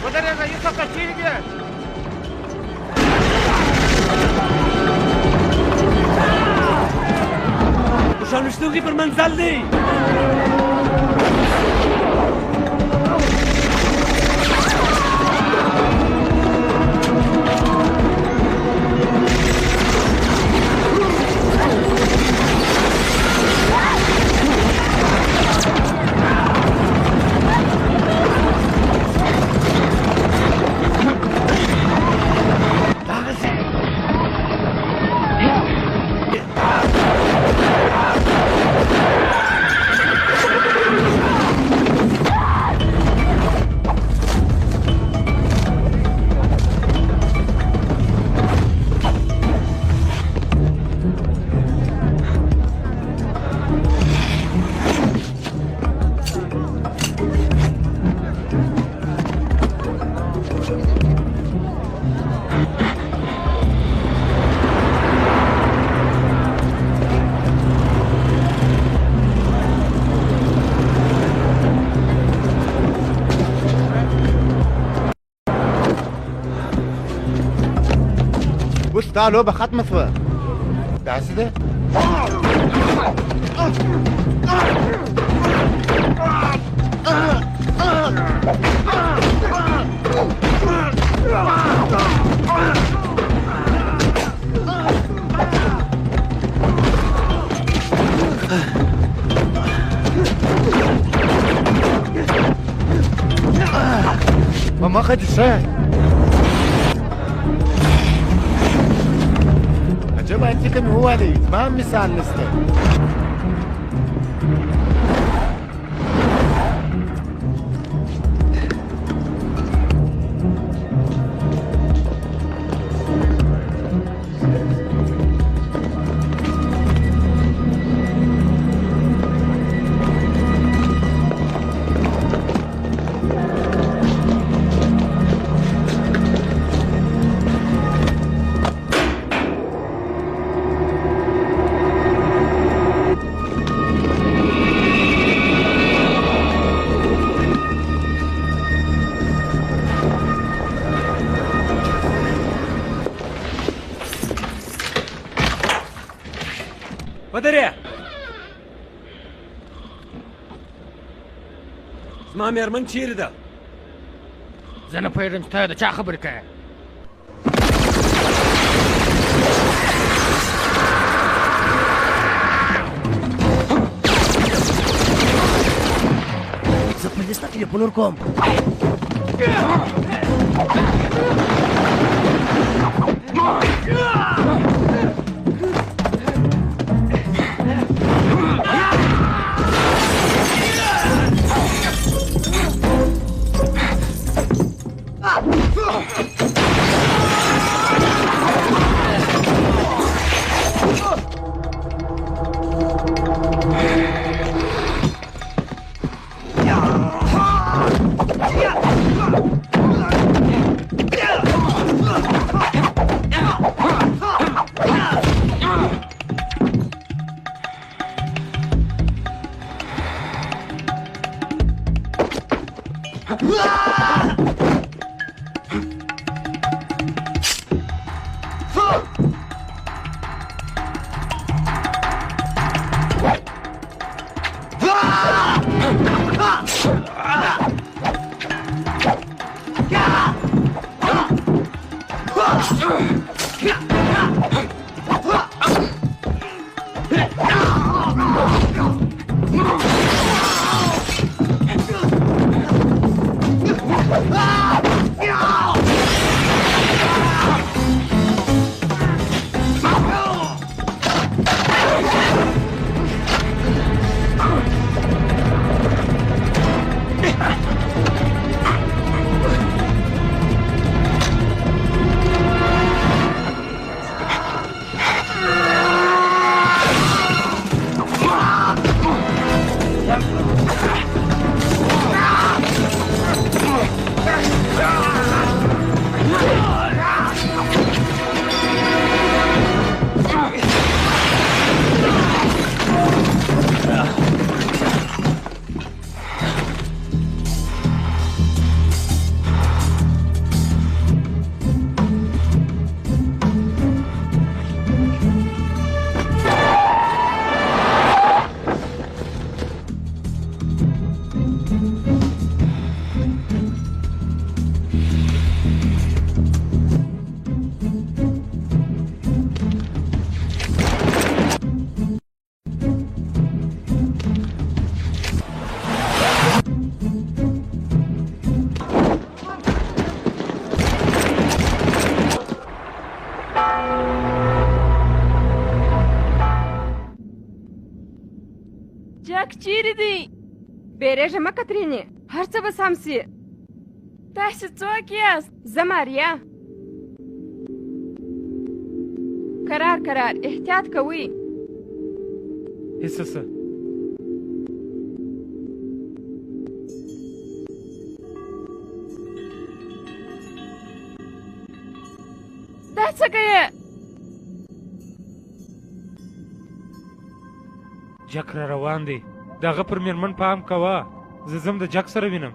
Speaker 2: ودرېږه، یوسفه چیرې دی؟
Speaker 4: شانشتوقي پر منزل دی.
Speaker 8: اوس دا لوبه ختمه شوه. داسې ده؟ په مخه دې شه. عجبه چې کوم هوالي زما هم مثال نشته.
Speaker 10: ودرې زما مېرمن چیرې ده؟
Speaker 1: زه نه پوهېږم چې ته د چا خبرې کوې.
Speaker 4: زه پولیس ته ټلیفون ورکوم.
Speaker 3: جک چیرې دی؟ بیریږه مه کترینې، هر څه به سم سي. تاسې څوک یاست؟ زه ماریا. کرار کرار احتیاط کوئ.
Speaker 9: هېڅ څه
Speaker 3: دا څه کوې؟
Speaker 9: جک را روان دی. د هغه پر مېرمن پام کوه. زه ځم د جک سره وینم.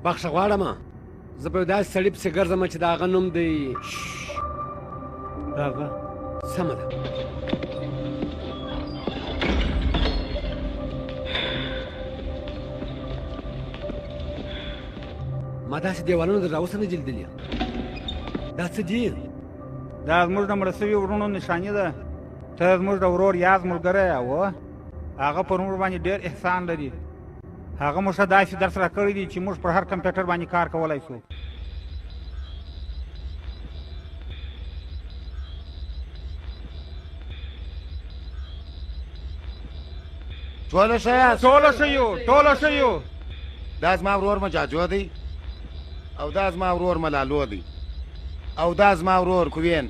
Speaker 10: بخښه غواړم، زه په یو داسې سړي پسې ګرځم چې د هغه نوم دی
Speaker 2: د هغه
Speaker 10: سمه ده. ما داسې دیوالونه در راوسه نه جلدلي. دا څه دي؟
Speaker 2: دا زموږ د مړه سوي وروڼو نښاني ده. ته زموږ د ورور یاز ملګری یې و. هغه پر موږ باندې ډېر احسان لري. هغه موږ ته داسې درس راکړی دی چې موږ پر هر کمپیوټر باندې کار کولی شو.
Speaker 8: ټوله ښه یاست؟
Speaker 2: ټوله ښه یو، ټوله ښه یو.
Speaker 8: دا زما ورور مجاجو دی او دا زما ورور ملالو دی او دا زما ورور کوین.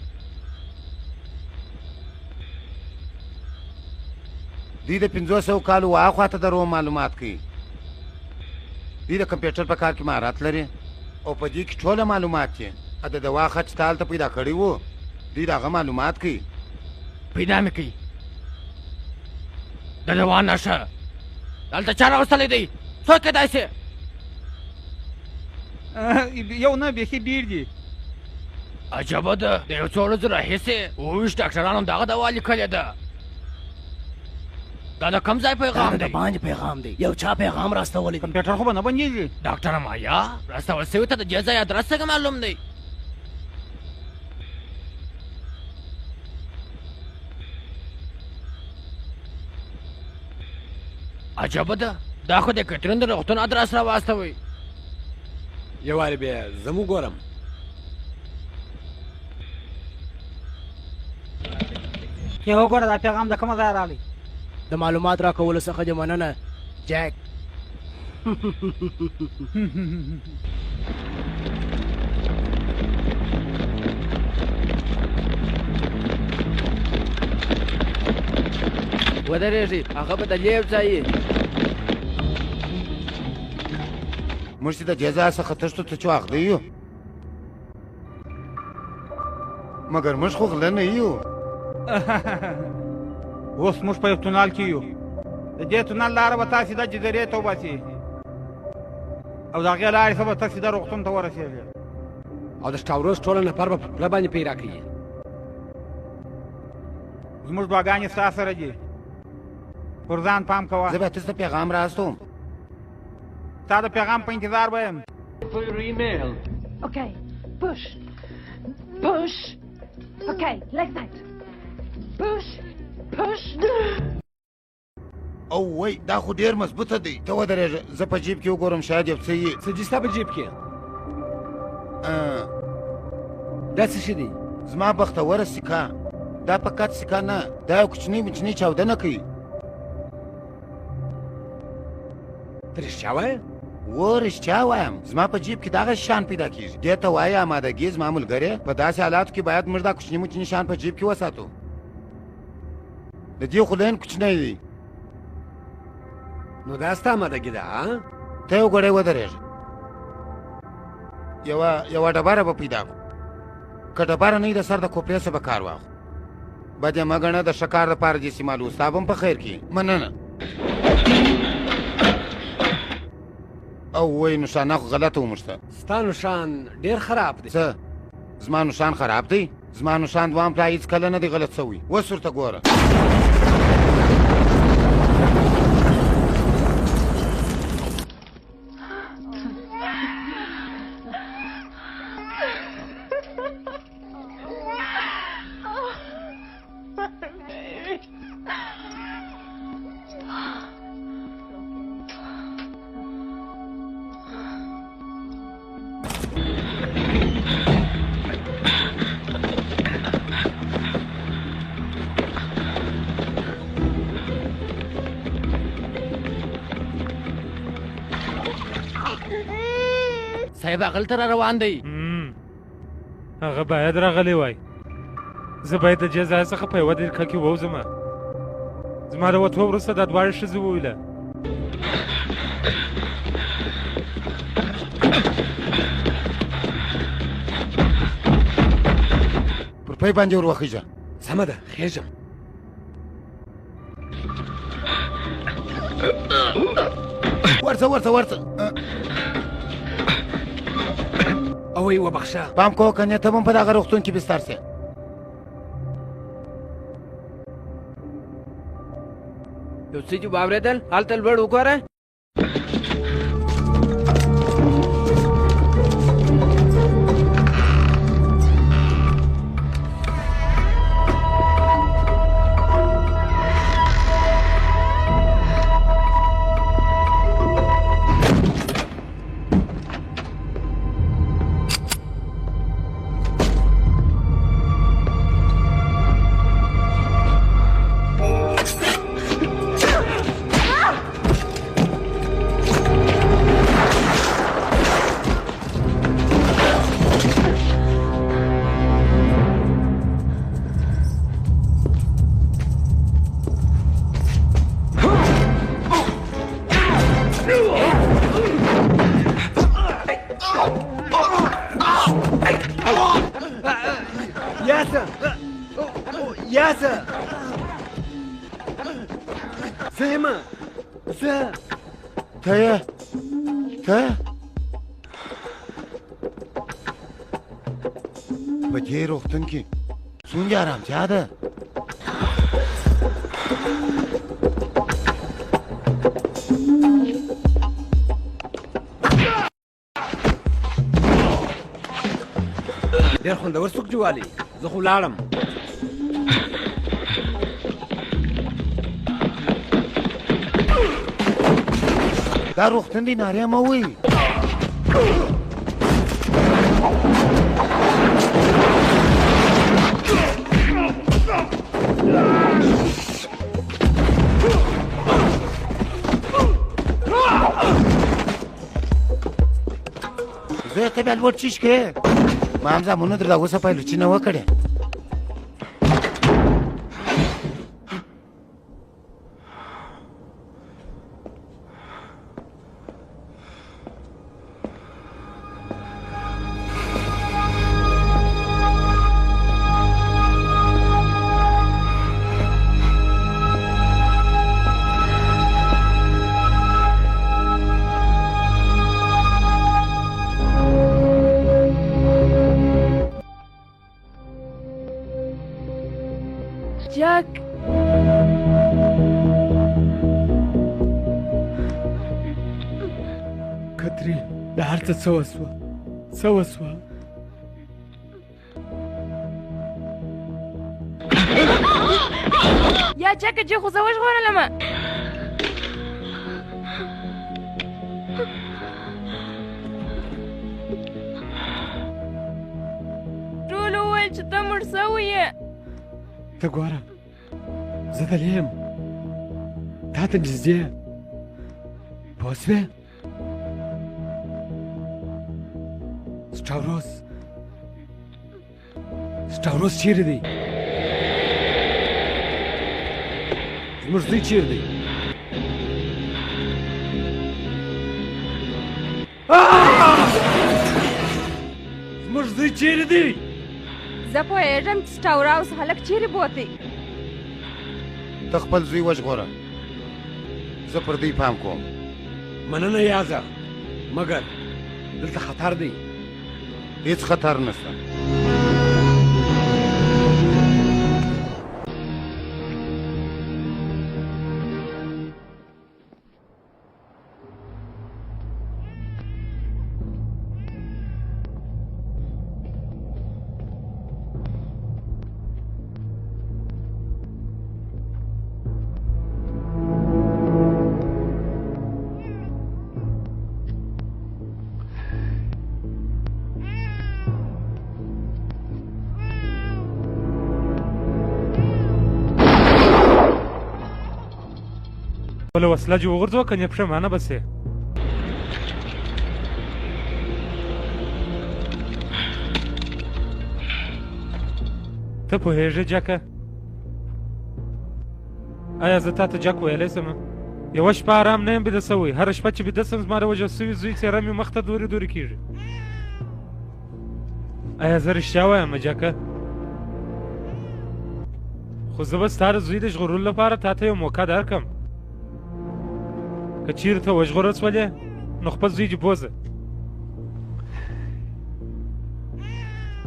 Speaker 8: دوی د 500 کالو واخوا ته د روم معلومات کوي. دوی د کمپیوټر په کار کې مهارت لري او په دې کې ټوله معلومات چې د دوا خرڅ تا هلته پیدا کړي وو دوی د هغه معلومات کوي.
Speaker 1: پیدا مې کوي د روان نشه دلته چا راوستلی دی څوک کیدای سي
Speaker 2: یو نه بیخي ډېر دي
Speaker 1: عجبه ده د یو څو ورځو راهیسې 28 ډاکټرانو دغه دوا لیکلې ده دا د کوم ځای پیغام دی
Speaker 4: د باندې پیغام دی یو چا پیغام راستولی دی
Speaker 2: کمپیوټر خو به نه بندېږي
Speaker 1: ډاکټره مایا راستول سوي ته د دې ځای ادرس څنګه معلوم دی عجبه ده دا خو د کټرین د روغتون ادرس را واستوئ
Speaker 10: یو وارې بیا زه مو ګورم
Speaker 13: چې وګوره دا پیغام د کومه ځایه راغلی
Speaker 4: د معلومات راکولو څخه دې مننه جک
Speaker 1: ودرېږي هغه به د لیب ځای
Speaker 8: موږ چې د دې ځای څخه تښتو ته چواغده یو مګر موږ خو غله نه یو
Speaker 2: اوس موږ په یو تونل کې یو د دې تونل لاره به تا سیده جزیرې ته وباسي او د هغې لارې څخه به ته سیده روغتون ته ورسېږې
Speaker 10: او د سټاوروس ټوله نفر به په پله باندې پیدا کوي
Speaker 2: زموږ دعاګانې ستا سره دي پر ځان پام کوه
Speaker 8: زه به تاسو ته پیغام راستوم
Speaker 2: ستا د پیغام په انتظار به یم
Speaker 6: Okay, push. Push. Okay, like that. Push. Push.
Speaker 8: او وای دا خو ډېر مضبوطه دی ته ودرېږه زه په جیب کې وګورم شاید یو څه یي
Speaker 10: څه دي ستا په جیب کې دا څه شي دي
Speaker 8: زما بختوره سکه دا فقط سکه نه دا یو کوچنی مچنی چاودنه کوي
Speaker 10: ته رښتیا وایې
Speaker 8: و رښتیا وایم زما په جیب کې دغه شان پیدا کېږي دې ته وایي امادګي زما ملګری په داسې حالاتو کې باید موږ دا کوچني مچني شان په جیب کې وساتو د دې خو لین کوچنی دی
Speaker 10: نو دا ستا امادګي ده
Speaker 8: ته یو ګړی ودرېږه یوه ډبره به پیدا کړو که ډبره نه وي د سر د کوپړې څه به کار واخلو بد یې مه ګڼه د ښه کار دپاره دې استعمالو ستا به هم په خیر کې مننه او وای نشانه خو غلطه وموښته
Speaker 10: ستا نشان ډېر خراب دی
Speaker 8: څه زما نشان خراب دی زما نشان دوام پلا هېڅکله نه دی غلط سوی اوس ورته ګوره
Speaker 1: صاحب هغلته را روان دی
Speaker 9: هغه باید راغلی وای زه باید د دې ځای څخه په یوه دقیقه کې ووځم زما د وتو وروسته دا دواړه ښځې وویله
Speaker 8: پر پی باندې ور وخیژه
Speaker 10: سمه ده خیژم
Speaker 8: ورځه
Speaker 10: او یې وبخښه
Speaker 8: پام کوه که نه ته هم په دغه روغتون کې بستر سې
Speaker 1: یو څه چې واورېدل هلته لوړ وګوره
Speaker 10: یاسه زه یم زه
Speaker 8: ته یې ته په دې روغتون کې څومره ارامتیا ده
Speaker 10: ډېر خوندور څوک جوالي زه خو لاړم
Speaker 8: دا روغتون دی نارې مه وایي زه ته بیا لوړ چیش کې ما هم زامنو درته اوسه پایلوچي نه وکړې
Speaker 3: جک
Speaker 9: کتري د هر څه څه وسوه څه وسوه
Speaker 3: یا جکه چې خو زه وژغورلمه ټولو وویل چې ته مړ سوی یې
Speaker 9: ته ګوره زه دلې یم تا ته نږدې پوه سوې
Speaker 10: سټاوروس چیرې دی زموږ زوی چیرې دی زموږ زوی چیرې دی
Speaker 3: زه پوهېږم چې سټاوراوس هلک چیرې بوتی
Speaker 8: ته خپل زوی وژغوره زه پر دوی پام کوم
Speaker 10: مننه یازه مګر دلته خطر دی
Speaker 8: هیڅ خطر نشته
Speaker 9: بله وسله دې وغورځوه کنې پښېمانه به سې ته پوهېږې جکه ایا زه تا ته جک ویلی سم یوه شپه ارام نه یم بیده سوی هره شپه چې بیده سم زما د وژل سوي زوی څېره مې مخ ته دورې دورې کېږي ایا زه رښتیا وایم جکه خو زه به ستا د زوی د ژغورلو لپاره تا ته یو موقع درکړم که چیرې ته وژغورل شولې نو خپل زوی دې بوځه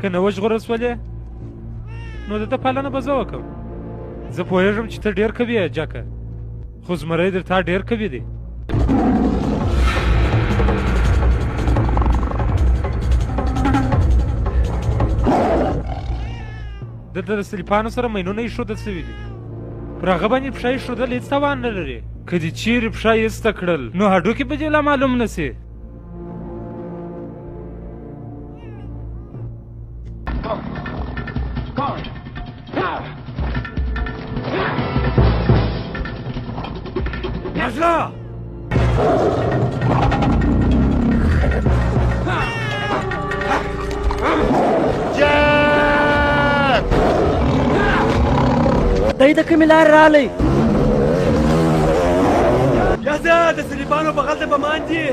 Speaker 9: که نه وژغورل شولې نو د ده پالنه به زه وکړم زه پوهېږم چې ته ډېر کوي یې جکه خو زمری در تا ډېر کوي دی دلته د سلیپانو سره مینونه ایښودل سوي دي پر هغه باندې پښه ایښودل هېڅ توان نه لري که دې چیرې پښه ایسته کړل نو هډوکي به دې لا معلوم نه سي
Speaker 10: نجلا
Speaker 4: دی د کومې لارې راغلی
Speaker 10: یازه د سلیپانو بغل ته بمان دي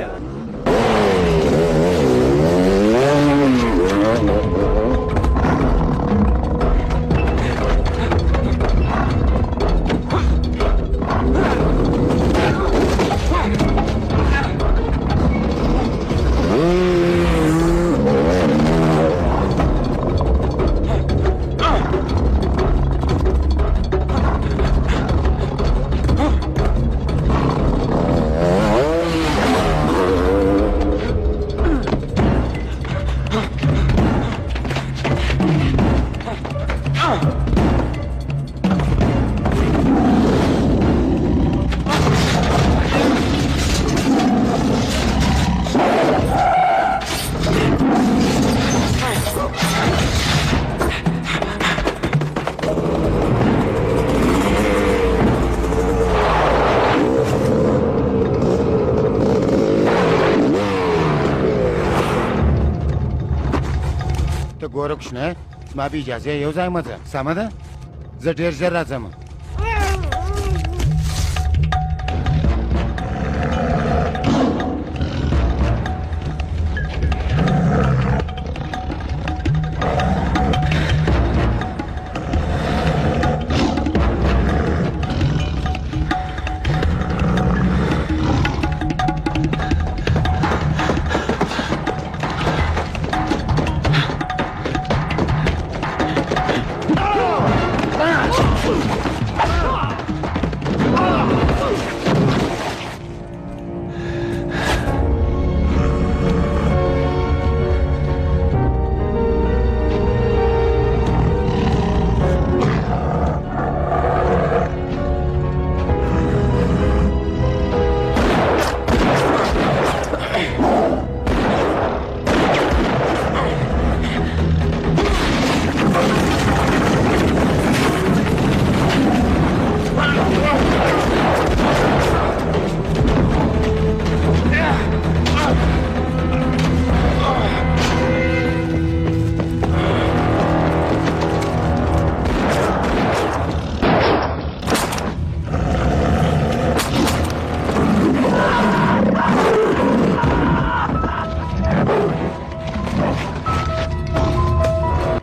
Speaker 8: ګوره کوچنی زما به اجازه یو ځای مه ځه سمه ده زه ډېر ژر راځم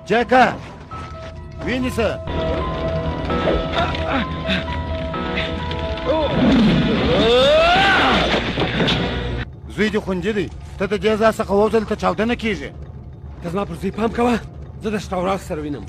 Speaker 8: جاکه وینیسه زوی دې خوندي دی ته د دې ځای څخه ووځه دلته چاودنه کېږي
Speaker 10: ته زما پر زوی پام کوه زه د شټاوراز سره وینم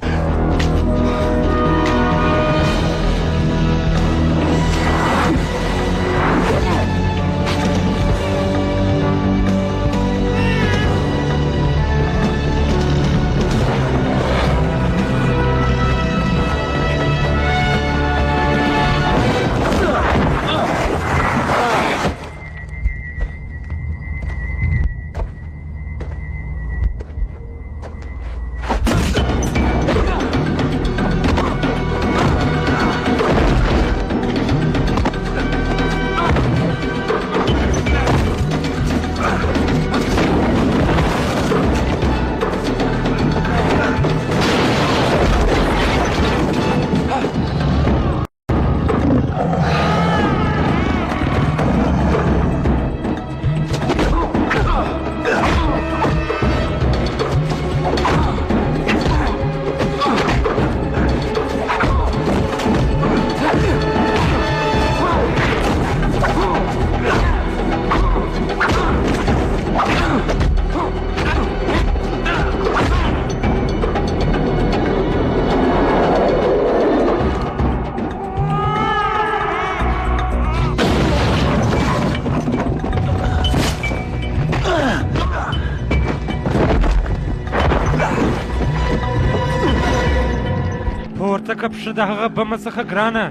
Speaker 9: ورته پښه د هغه بمه څخه ګرانه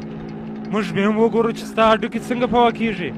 Speaker 9: موږ به هم وګورو چې ستا هډوکي څنګه پوا کېږي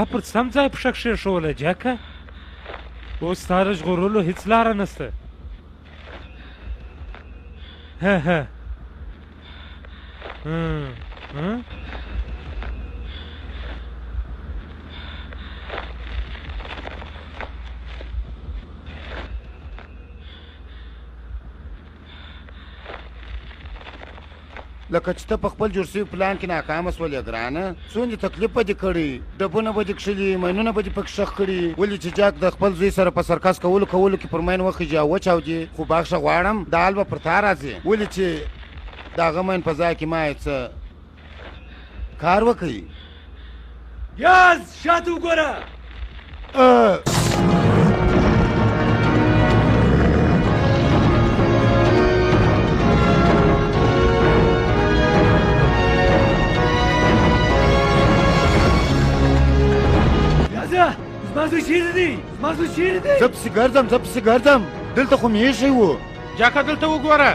Speaker 9: تا پر سم ځای پښه کښېښوله جاکه اوس ستا د ژغورلو هېڅ لاره نشته
Speaker 8: لکه چې ته په خپل جوړ شوي پلان کې ناکامه شولې ګرانه څومره تکلیف به دې کړي ډبونه به دې کښلي ماینونه به دې پکې ښخ کړي ولې چې جاک د خپل زوی سره په سرکس کولو کې پر ماین وخیږي او وچاودي خو بخښه غواړم دا حال به پر تا راځي ولې چې د هغه ماین په ځای کې ما یې څه کار وکړي
Speaker 4: یاز شاته وګوره زما زوی چیرې دی زما زوی چیرې دی
Speaker 8: زه پسې ګرځم دلته خو مې ایښی و
Speaker 2: جاکه دلته وګوره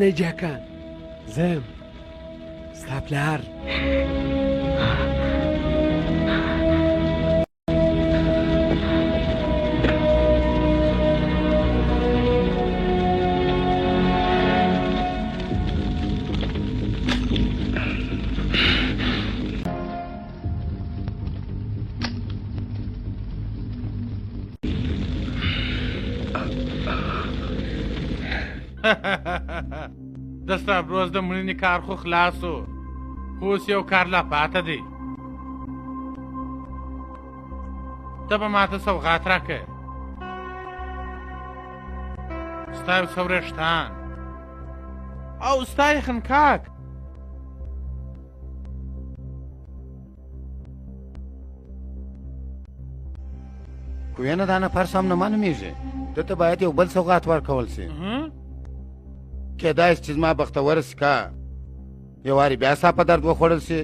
Speaker 10: کوچنی جاکه زه یم ستا پلار
Speaker 2: د سابروز د مړینې کار خو خلاص و خو اوس یو کار لا پاته دی ته به ماته سوغات راکړې ستا یو څه وریښتان او ستا یې خنکاک
Speaker 8: خو یې نه دا نفر سم نه معلومېږي ده ته باید یو بل سوغات ورکول سي کېدای شي چې زما بختوره سي که یو وارې بیا ستا په درد وخوړل سي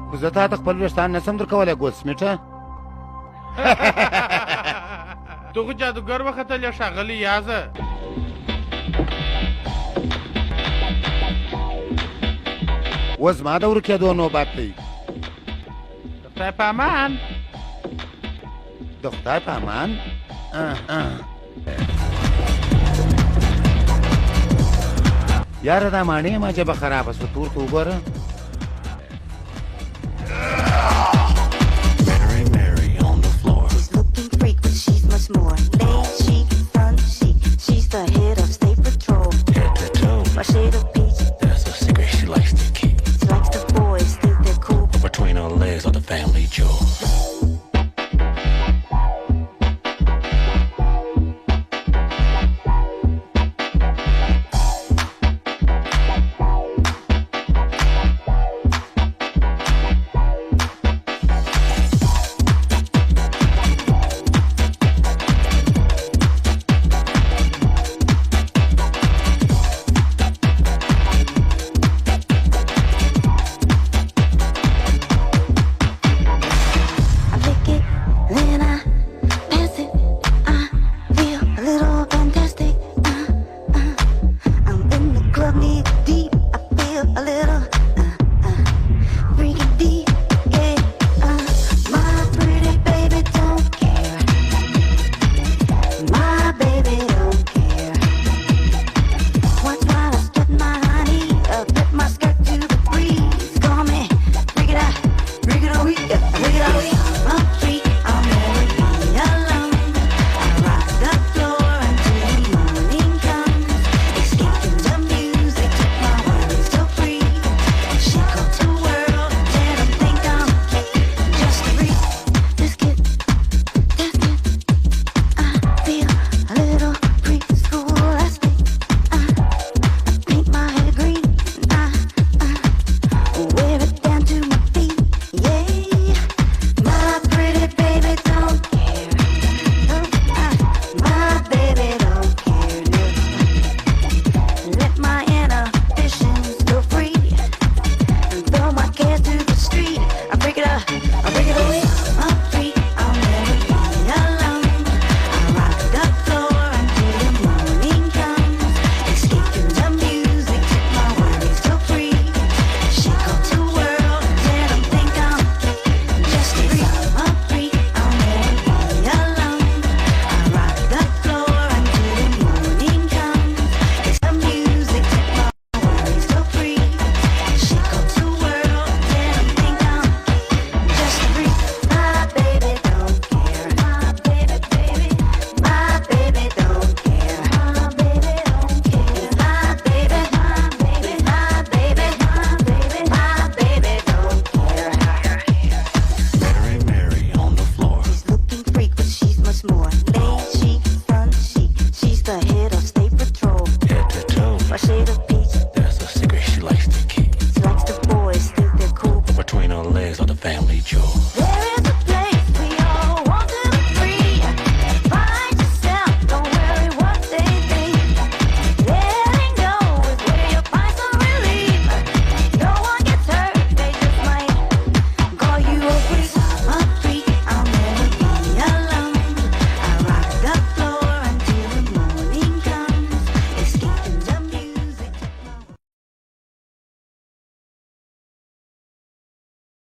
Speaker 8: خو زه تا ته خپل ویښتان نه شم درکولی ګوت سمیټه
Speaker 2: دغه جادوګر وختلی ښاغلي یازه
Speaker 8: اوس زما د ورکېدو نوبت دی
Speaker 2: د خدای په امان
Speaker 8: د خدای په امان یاره دا ماڼۍ ما ژبه خرابه شوه تور ته وګوره
Speaker 18: More laid chic, front chic. She's the head of state patrol. Head to toe, my shade of peach.
Speaker 19: That's a secret she likes to keep.
Speaker 18: She likes the boys, think they're cool.
Speaker 19: Between her legs are the family jewels.